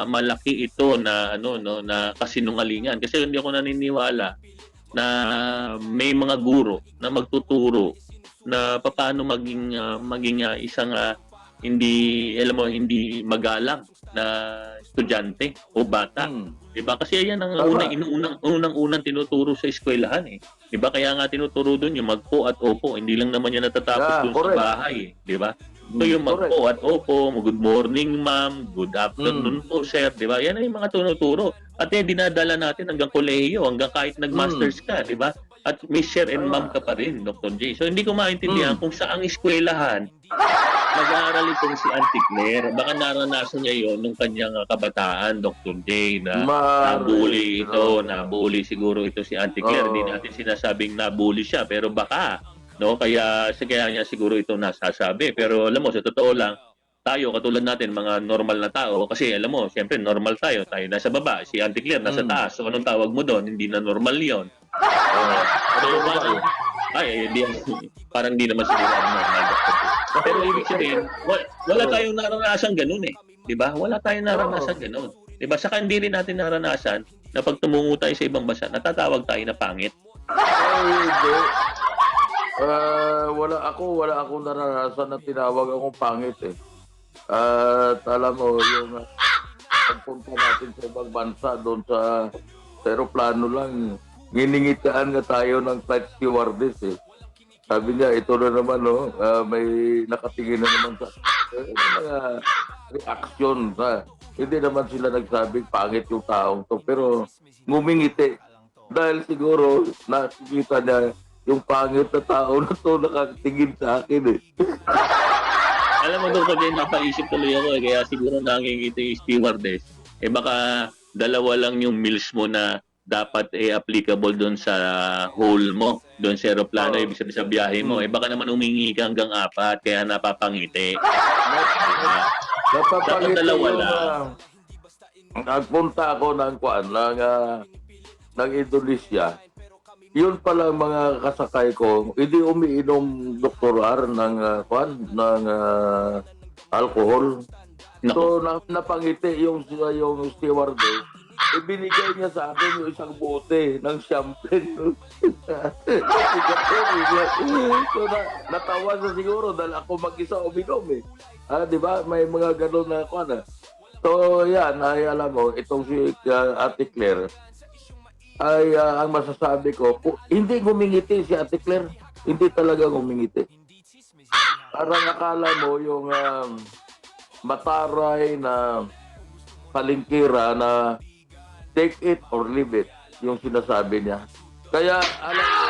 malaki ito na na kasinungalingan. Kasi hindi ako naniniwala na may mga guro na magtuturo na paano maging isang hindi magalang na estudyante o bata. Diba? Kasi yan ang unang tinuturo sa eskwelahan eh. Diba? Kaya nga tinuturo doon yung magpo at opo. Hindi lang naman yan natatapos doon sa bahay. Diba? So yung magpo at opo, good morning ma'am, good afternoon po sir. Diba? Yan ay yung mga tinuturo. At yan dinadala natin hanggang kolehiyo, hanggang kahit nag-masters ka. Diba? At may sir and ma'am ka pa rin, Dr. J. So hindi ko maintindihan kung saang eskwelahan nag-aaral itong si Auntie Claire. Baka naranasan niya yon nung kanyang kabataan, Dr. J, na nabully ito, nabully siguro ito si Auntie Claire. Hindi natin sinasabing nabully siya, pero baka, no? Kaya niya siguro ito nasasabi. Pero alam mo, sa totoo lang, tayo, katulad natin, mga normal na tao, kasi alam mo, siyempre normal tayo nasa baba, si Auntie Claire nasa taas. So anong tawag mo doon? Hindi na normal yon. Parang di naman siguro normal. Pero ibig sabihin, wala tayong naranasan ganun eh. Diba? Wala tayong naranasan ganun. Diba? Saka hindi rin natin naranasan na pag tumungo tayo sa ibang bansa, natatawag tayo na pangit. Hindi. Wala akong naranasan na tinawag akong pangit eh. At alam mo, yung pagpunta natin sa ibang bansa doon sa aeroplano lang, giningitaan nga tayo ng flight stewardess eh. Sabi niya, ito na naman, no? May nakatingin na naman sa mga reaksyon. Hindi naman sila nagsabing pangit yung taong to, pero ngumingiti. Dahil siguro, nakikita niya yung pangit na tao na to nakatingin sa akin eh. Alam mo, Dr. Jen, napaisip tuloy ako eh. Kaya siguro nakikita yung stewardess. Eh baka dalawa lang yung meals mo na dapat applicable doon sa hole mo, doon sa aeroplano, ibig sabihin sa biyahe mo. Eh baka naman umingi ka hanggang 4, kaya napapangiti. Napapangiti dapat dalawa yung, lang. Nagpunta ako ng Indonesia. Yun pala mga kasakay ko, hindi umiinom Dr. R ng alcohol. So napangiti yung stewardess. Ibinigay niya sa akin yung isang bote ng champagne. So natawa siya siguro dahil ako mag-isa uminom eh. Di ba? May mga gano'n na So yan, ay alam mo, itong si Ate Claire, ay ang masasabi ko, hindi gumingiti si Ate Claire. Hindi talaga gumingiti. Parang akala mo yung mataray na palingkira na take it or leave it, yung sinasabi niya. Kaya, alam mo,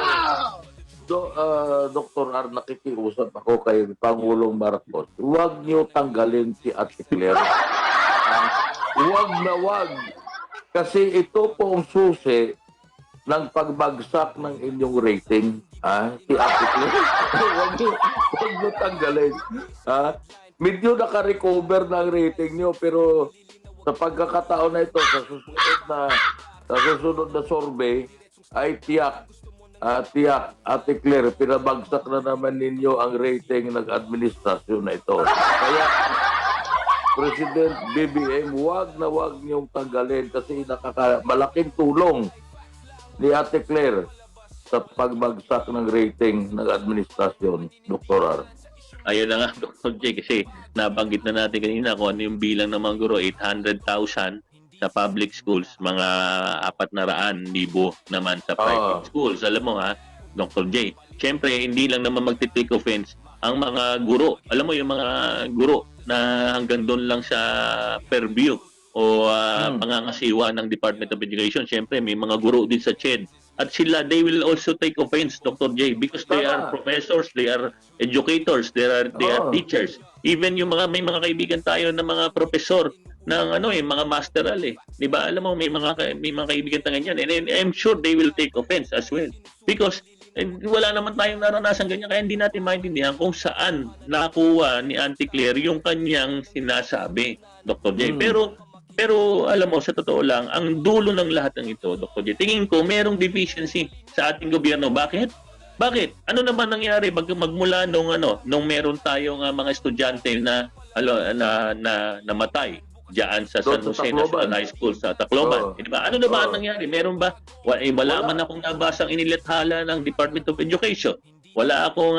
Dr. R, nakikiusap ako kay Pangulong Marcos, huwag niyo tanggalin si Ate Claire. Huwag na huwag. Kasi ito po ang susi ng pagbagsak ng inyong rating. Si Ate Claire. Huwag niyo tanggalin. Medyo naka-recover ng rating niyo, pero sa pagkakataon na ito, sa susunod na survey, ay tiyak, Ate Claire, pinabagsak na naman ninyo ang rating ng administrasyon na ito. Kaya, President BBM, huwag na huwag niyong tanggalin kasi malaking tulong ni Ate Claire sa pagbagsak ng rating ng administrasyon, Dr. R? Ayun na nga, Dr. J, kasi nabanggit na natin kanina kung ano yung bilang ng mga guro, 800,000 sa public schools, mga 400,000 naman sa private schools. Alam mo ha, Dr. J, siyempre hindi lang naman magti-take offense ang mga guro. Alam mo yung mga guro na hanggang doon lang sa purview o pangangasiwa ng Department of Education. Siyempre may mga guro din sa CHED. At sila, they will also take offense, Dr. J, because they are professors, they are educators, they are teachers. Even yung may mga kaibigan tayo na mga professor ng mga masteral 'di ba? Alam mo may mga kaibigan tayo ganyan. And I'm sure they will take offense as well. Because wala naman tayong naranasan ganyan, kaya hindi natin maintindihan kung saan nakuha ni Auntie Claire yung kanyang sinasabi, Dr. J. Pero alam mo, sa totoo lang, ang dulo ng lahat ng ito, Dr. J, tingin ko merong deficiency sa ating gobyerno. Bakit? Ano naman nangyari magmula nung meron tayong mga estudyante na namatay diyan sa San Jose National High School sa Tacloban? Di ba? Ano na ba ang nangyari? Meron ba? Wala man akong nabasang inilathala ng Department of Education. Wala akong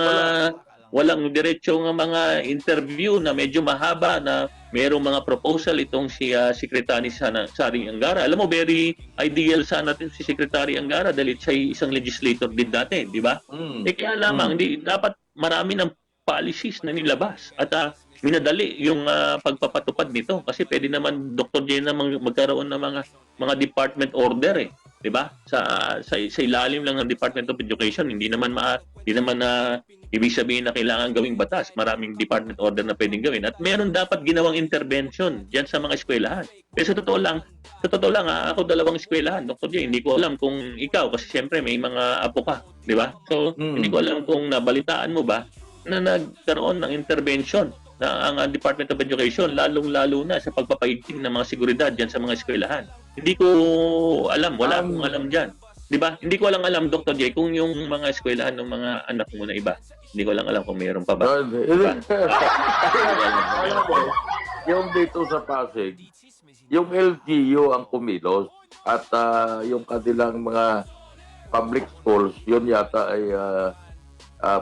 walang diretsong mga interview na medyo mahaba na merong mga proposal itong si Secretary Sari Angara. Alam mo, very ideal sana natin si Secretary Angara dahil siya isang legislator din dati, di ba? Kaya lamang, dapat marami ng policies na nilabas at minadali yung pagpapatupad nito kasi pwede naman, Dr. J, na magkaroon ng mga department order di ba? Sa ilalim lang ng Department of Education, hindi naman ibig sabihin na kailangan gawing batas. Maraming department order na pwedeng gawin. At meron dapat ginawang intervention diyan sa mga eskwelahan. Pero sa totoo lang, ako 2 eskwelahan, Dr. J. Hindi ko alam kung ikaw, kasi siyempre may mga apo ka, di ba? So, hindi ko alam kung nabalitaan mo ba na nagkaroon ng intervention na ang Department of Education, lalong-lalo na sa pagpapaigting ng mga seguridad diyan sa mga eskwelahan. Hindi ko alam, wala akong alam diyan. 'Di ba? Hindi ko lang alam, Dr. J, kung yung mga eskwelahan ng mga anak mo na iba. Hindi ko lang alam kung mayroon pa ba. Diba? Alam mo, yung dito sa Pasig, yung LGU ang kumilos at yung kanilang mga public schools, yun yata ay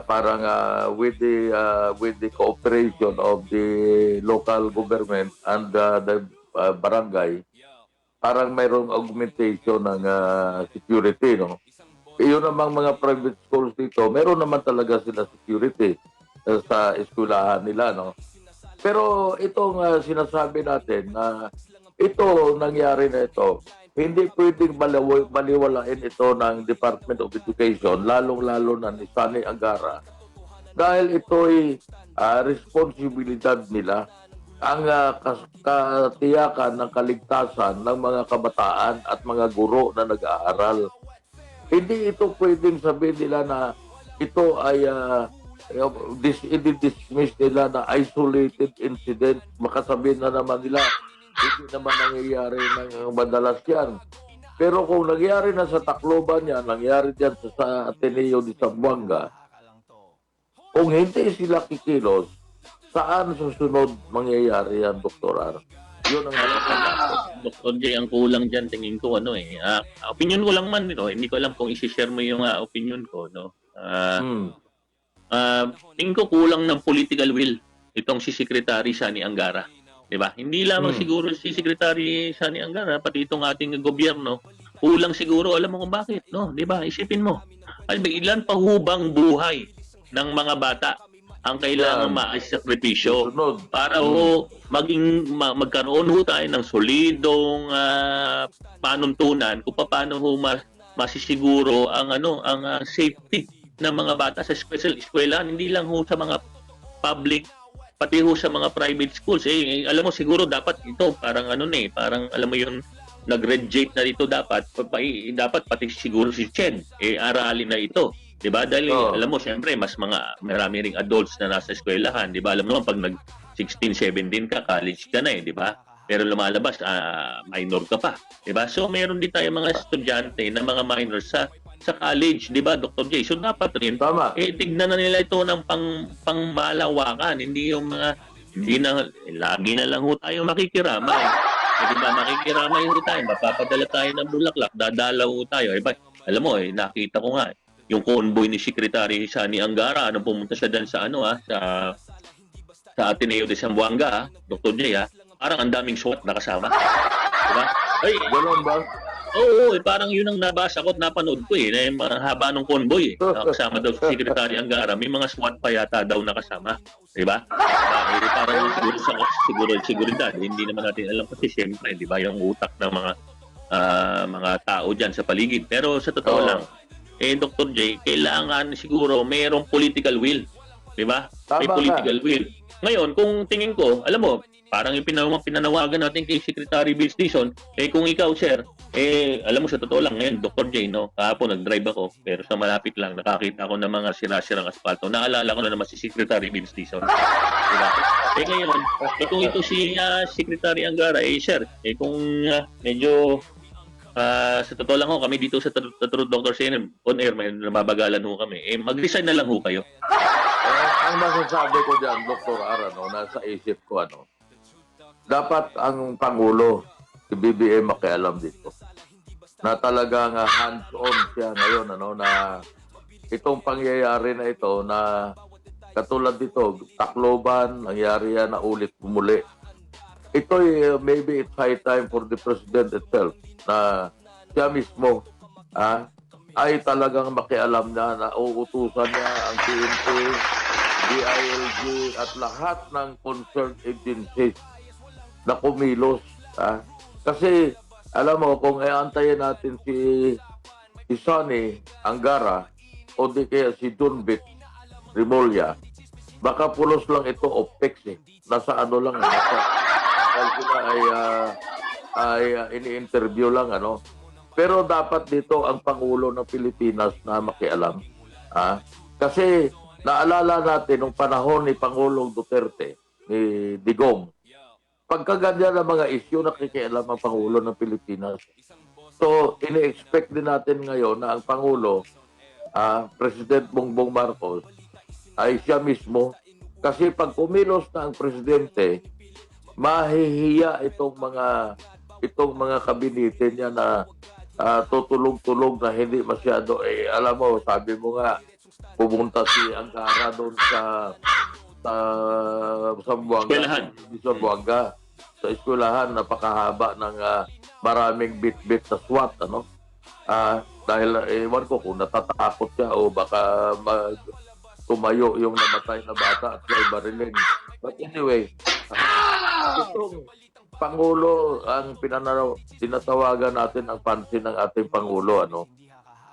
parang with the cooperation of the local government and the barangay, parang mayroong augmentation ng security, no? Yun namang mga private schools dito, meron naman talaga sila security sa eskwelahan nila, no? Pero itong sinasabi natin na ito, nangyari na ito, hindi pwedeng baliwalain ito ng Department of Education, lalong-lalo na ni Sani Angara. Dahil ito'y responsibilidad nila ang katiyakan ng kaligtasan ng mga kabataan at mga guro na nag-aaral. Hindi ito pwedeng sabihin nila na ito ay i-dismiss nila na isolated incident. Makasabihin na naman nila, hindi naman nangyayari ng madalas yan. Pero kung nangyari na sa Tacloban yan, nangyari dyan sa Ateneo de Zamboanga, kung hindi sila kikilos, saan susunod mangyayari yan, Dr. R? Yun ang Dr. J, ang kulang dyan, tingin ko, opinion ko lang man, hindi ko alam kung isi-share mo yung opinion ko, tingin ko kulang ng political will itong si Secretary Sani Angara. Diba? Hindi lamang siguro si Secretary Sani Angara, pati itong ating gobyerno, kulang siguro, alam mo kung bakit, no? Diba? Isipin mo, ilan pa hubang buhay ng mga bata ang kailangan maisakripisyo para magkaroon tayo ng solidong panuntunan kung paano masisiguro ang safety ng mga bata sa special eskwelahan, hindi lang sa mga public, pati sa mga private schools. Alam mo siguro dapat ito parang parang alam mo yung nag-reject na dito dapat pati siguro si Chen aralin na ito. 'Di ba? Dahil alam mo siyempre marami ring adults na nasa eskwelahan, 'di ba? Alam mo pag nag 16, 17 ka, college ka na 'di ba? Pero lumalabas minor ka pa, 'di ba? So meron din tayong mga estudyante na mga minors sa college, 'di ba, Dr. J? So dapat rin tignan na nila ito ng pangmalawakan, hindi yung lagi na lang tayo makikiramay. 'Di ba? Makikiramay tayo, mapapadala tayo ng bulaklak, dadalaw tayo. Alam mo nakita ko nga yung convoy ni Secretary Sani Angara, ano, pumunta siya dyan sa ano sa Ateneo de Zamboanga, Dr. J, parang ang daming SWAT na kasama. Diba? Ay, Ganun ba? oo, parang yun ang nabasa ko at napanood ko na yung haba ng convoy kasama daw si Secretary Angara, may mga SWAT pa yata daw nakasama, di ba? Parang siguro sa seguridad, hindi naman natin alam kasi siyempre, di ba, yung utak ng mga tao diyan sa paligid. Pero sa totoo lang, Dr. J, kailangan siguro mayroong political will, di ba? May Tama political will. Ngayon, kung tingin ko, alam mo, parang yung pinanawagan natin kay Secretary Vince Dizon, kung ikaw, sir, alam mo, sa totoo lang ngayon, Dr. J, no, kahapon nag-drive ako, pero sa malapit lang, nakakita ako ng mga sira-sirang asfalto. Naalala ko na naman si Secretary Vince Dizon. Diba? Ngayon, kung ito si Secretary Angara, sir, kung medyo, sa totoo lang ho, kami dito sa Truth Dr. CNN, on air, may nababagalan ho kami, mag-resign na lang ho kayo. Ang masasabi ko dyan, Dr. Arano, nasa isip ko, dapat ang Pangulo, si BBM, makialam dito. Na talagang hands-on siya ngayon, na itong pangyayari na ito, na katulad dito, Tacloban, nangyari yan na ulit bumuli. Ito, maybe it's high time for the President itself, na siya mismo, ay talagang makialam na uutusan niya ang PNP, DILG, at lahat ng concerned agencies na kumilos. Kasi, alam mo, kung iantayin natin si Sani Angara o di kaya si Dunbit Rimulya, baka pulos lang ito OPEX Nasa ano lang, dahil sila ay ini-interview lang, Pero dapat dito ang Pangulo ng Pilipinas na makialam. Kasi, naalala natin nung panahon ni Pangulong Duterte, ni Digong, pagkaganyan ng mga issue, nakikialam ang Pangulo ng Pilipinas. So, ini-expect din natin ngayon na ang Pangulo, President Bongbong Marcos, ay siya mismo. Kasi pag kumilos na ang Presidente, mahihiya itong mga kabinete niya na tutulog-tulog na hindi masyado. Alam mo, sabi mo nga, pumunta si Angara doon sa Zamboanga. Sa eskwelahan, napakahaba ng maraming bit-bit na SWAT, dahil ewan ko kung natatakot siya o baka tumayo yung namatay na bata at may bariling. But anyway, itong Pangulo ang tinatawagan natin ang pansin ng ating Pangulo,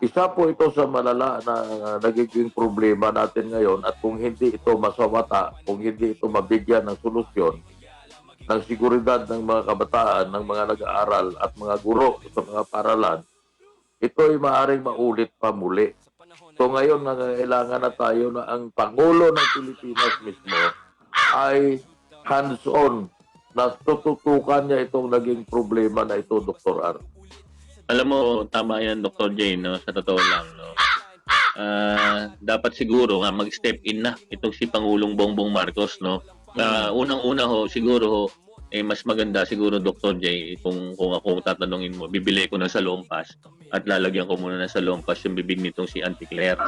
Isa po ito sa malala na nagiging problema natin ngayon, at kung hindi ito masawata, kung hindi ito mabigyan ng solusyon, ng seguridad ng mga kabataan, ng mga nag-aaral at mga guro sa mga paralan, ito ay maaaring maulit pa muli. So ngayon, nangailangan na tayo na ang Pangulo ng Pilipinas mismo ay hands-on na tututukan niya itong naging problema na ito, Dr. R. Alam mo, tama yan, Dr. J, sa totoo lang, dapat siguro mag-step in na itong si Pangulong Bongbong Marcos, unang-una siguro mas maganda siguro, Dr. J, kung ako tatanungin mo, bibili ko na sa Lompas at lalagyan ko muna na sa Lompas yung bibig nitong si Auntie Claire.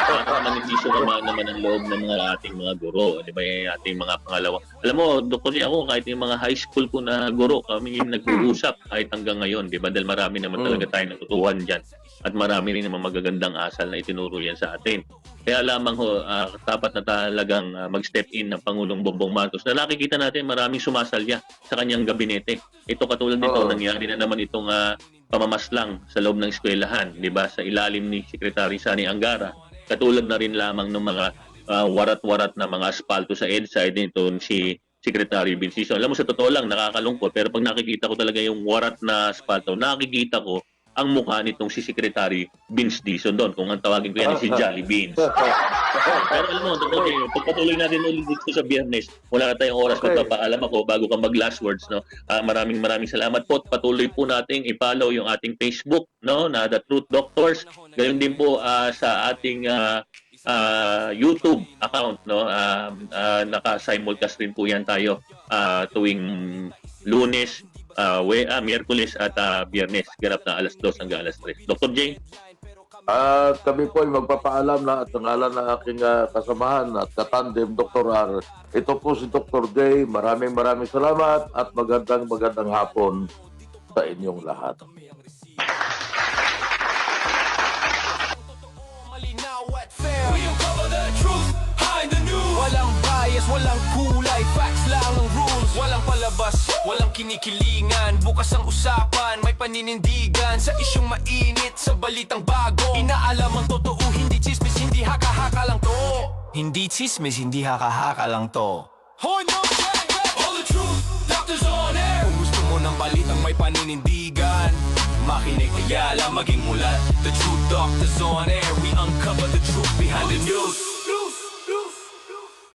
Para hindi sumamaan naman ang loob ng ating mga guro, di ba, ating mga pangalawa. Alam mo, Dr. J, ako kahit yung mga high school ko na guro, kami nag-uusap kahit hanggang ngayon, di ba, dahil marami naman talaga tayo natutuhan dyan at marami rin naman magagandang asal na itinuro yan sa atin. Kaya lamang dapat na talagang mag-step in ng Pangulong Bongbong Marcos na nakikita natin maraming sumasalya sa kanyang gabinete. Ito katulad nito, nangyari na naman itong pamamaslang sa loob ng eskwelahan, di ba, sa ilalim ni Secretary Sani Angara. Katulad na rin lamang ng mga warat-warat na mga asfalto sa EDSA nito si Secretary Vince Dizon. Alam mo, sa totoo lang, nakakalungkot. Pero pag nakikita ko talaga yung warat na asfalto, nakikita ko ang mukha nitong si Secretary Vince Dizon doon. Kung ang tawagin ko yan si Jolly Beans. Pero alam mo, pagpatuloy natin ulit dito sa Biyernes, wala na tayong oras, magpapaalam ako bago ka mag-last words. Maraming salamat po. Patuloy po nating i-follow yung ating Facebook, na The Truth Doctors. Gayon din po sa ating YouTube account, naka-simulcast rin po yan tayo tuwing Lunes, Miyerkules at Biyernes, ganap na alas 2 hanggang alas 3. Dr. J? At kami po ay magpapaalam na at sa ngalan ng aking kasamahan at katandem, Dr. R. Ito po si Dr. J. Maraming salamat at magandang hapon sa inyong lahat. Malinaw at fair. We uncover the truth, hide the news. Walang bias, walang kulay, facts lang ang rules. Walang palabas, walang kinikilingan. Bukas ang usapan, may paninindigan sa isyong mainit, sa balitang bago. Inaalam ang totoo, hindi chismis, hindi haka-haka lang to. Hindi chismis, hindi haka-haka lang to. Hoy, no, all the truth, doctors on air. Kung gusto mo ng balitang may paninindigan, makinig, kaya lang maging mulat. The truth doctors on air, we uncover the truth behind the news.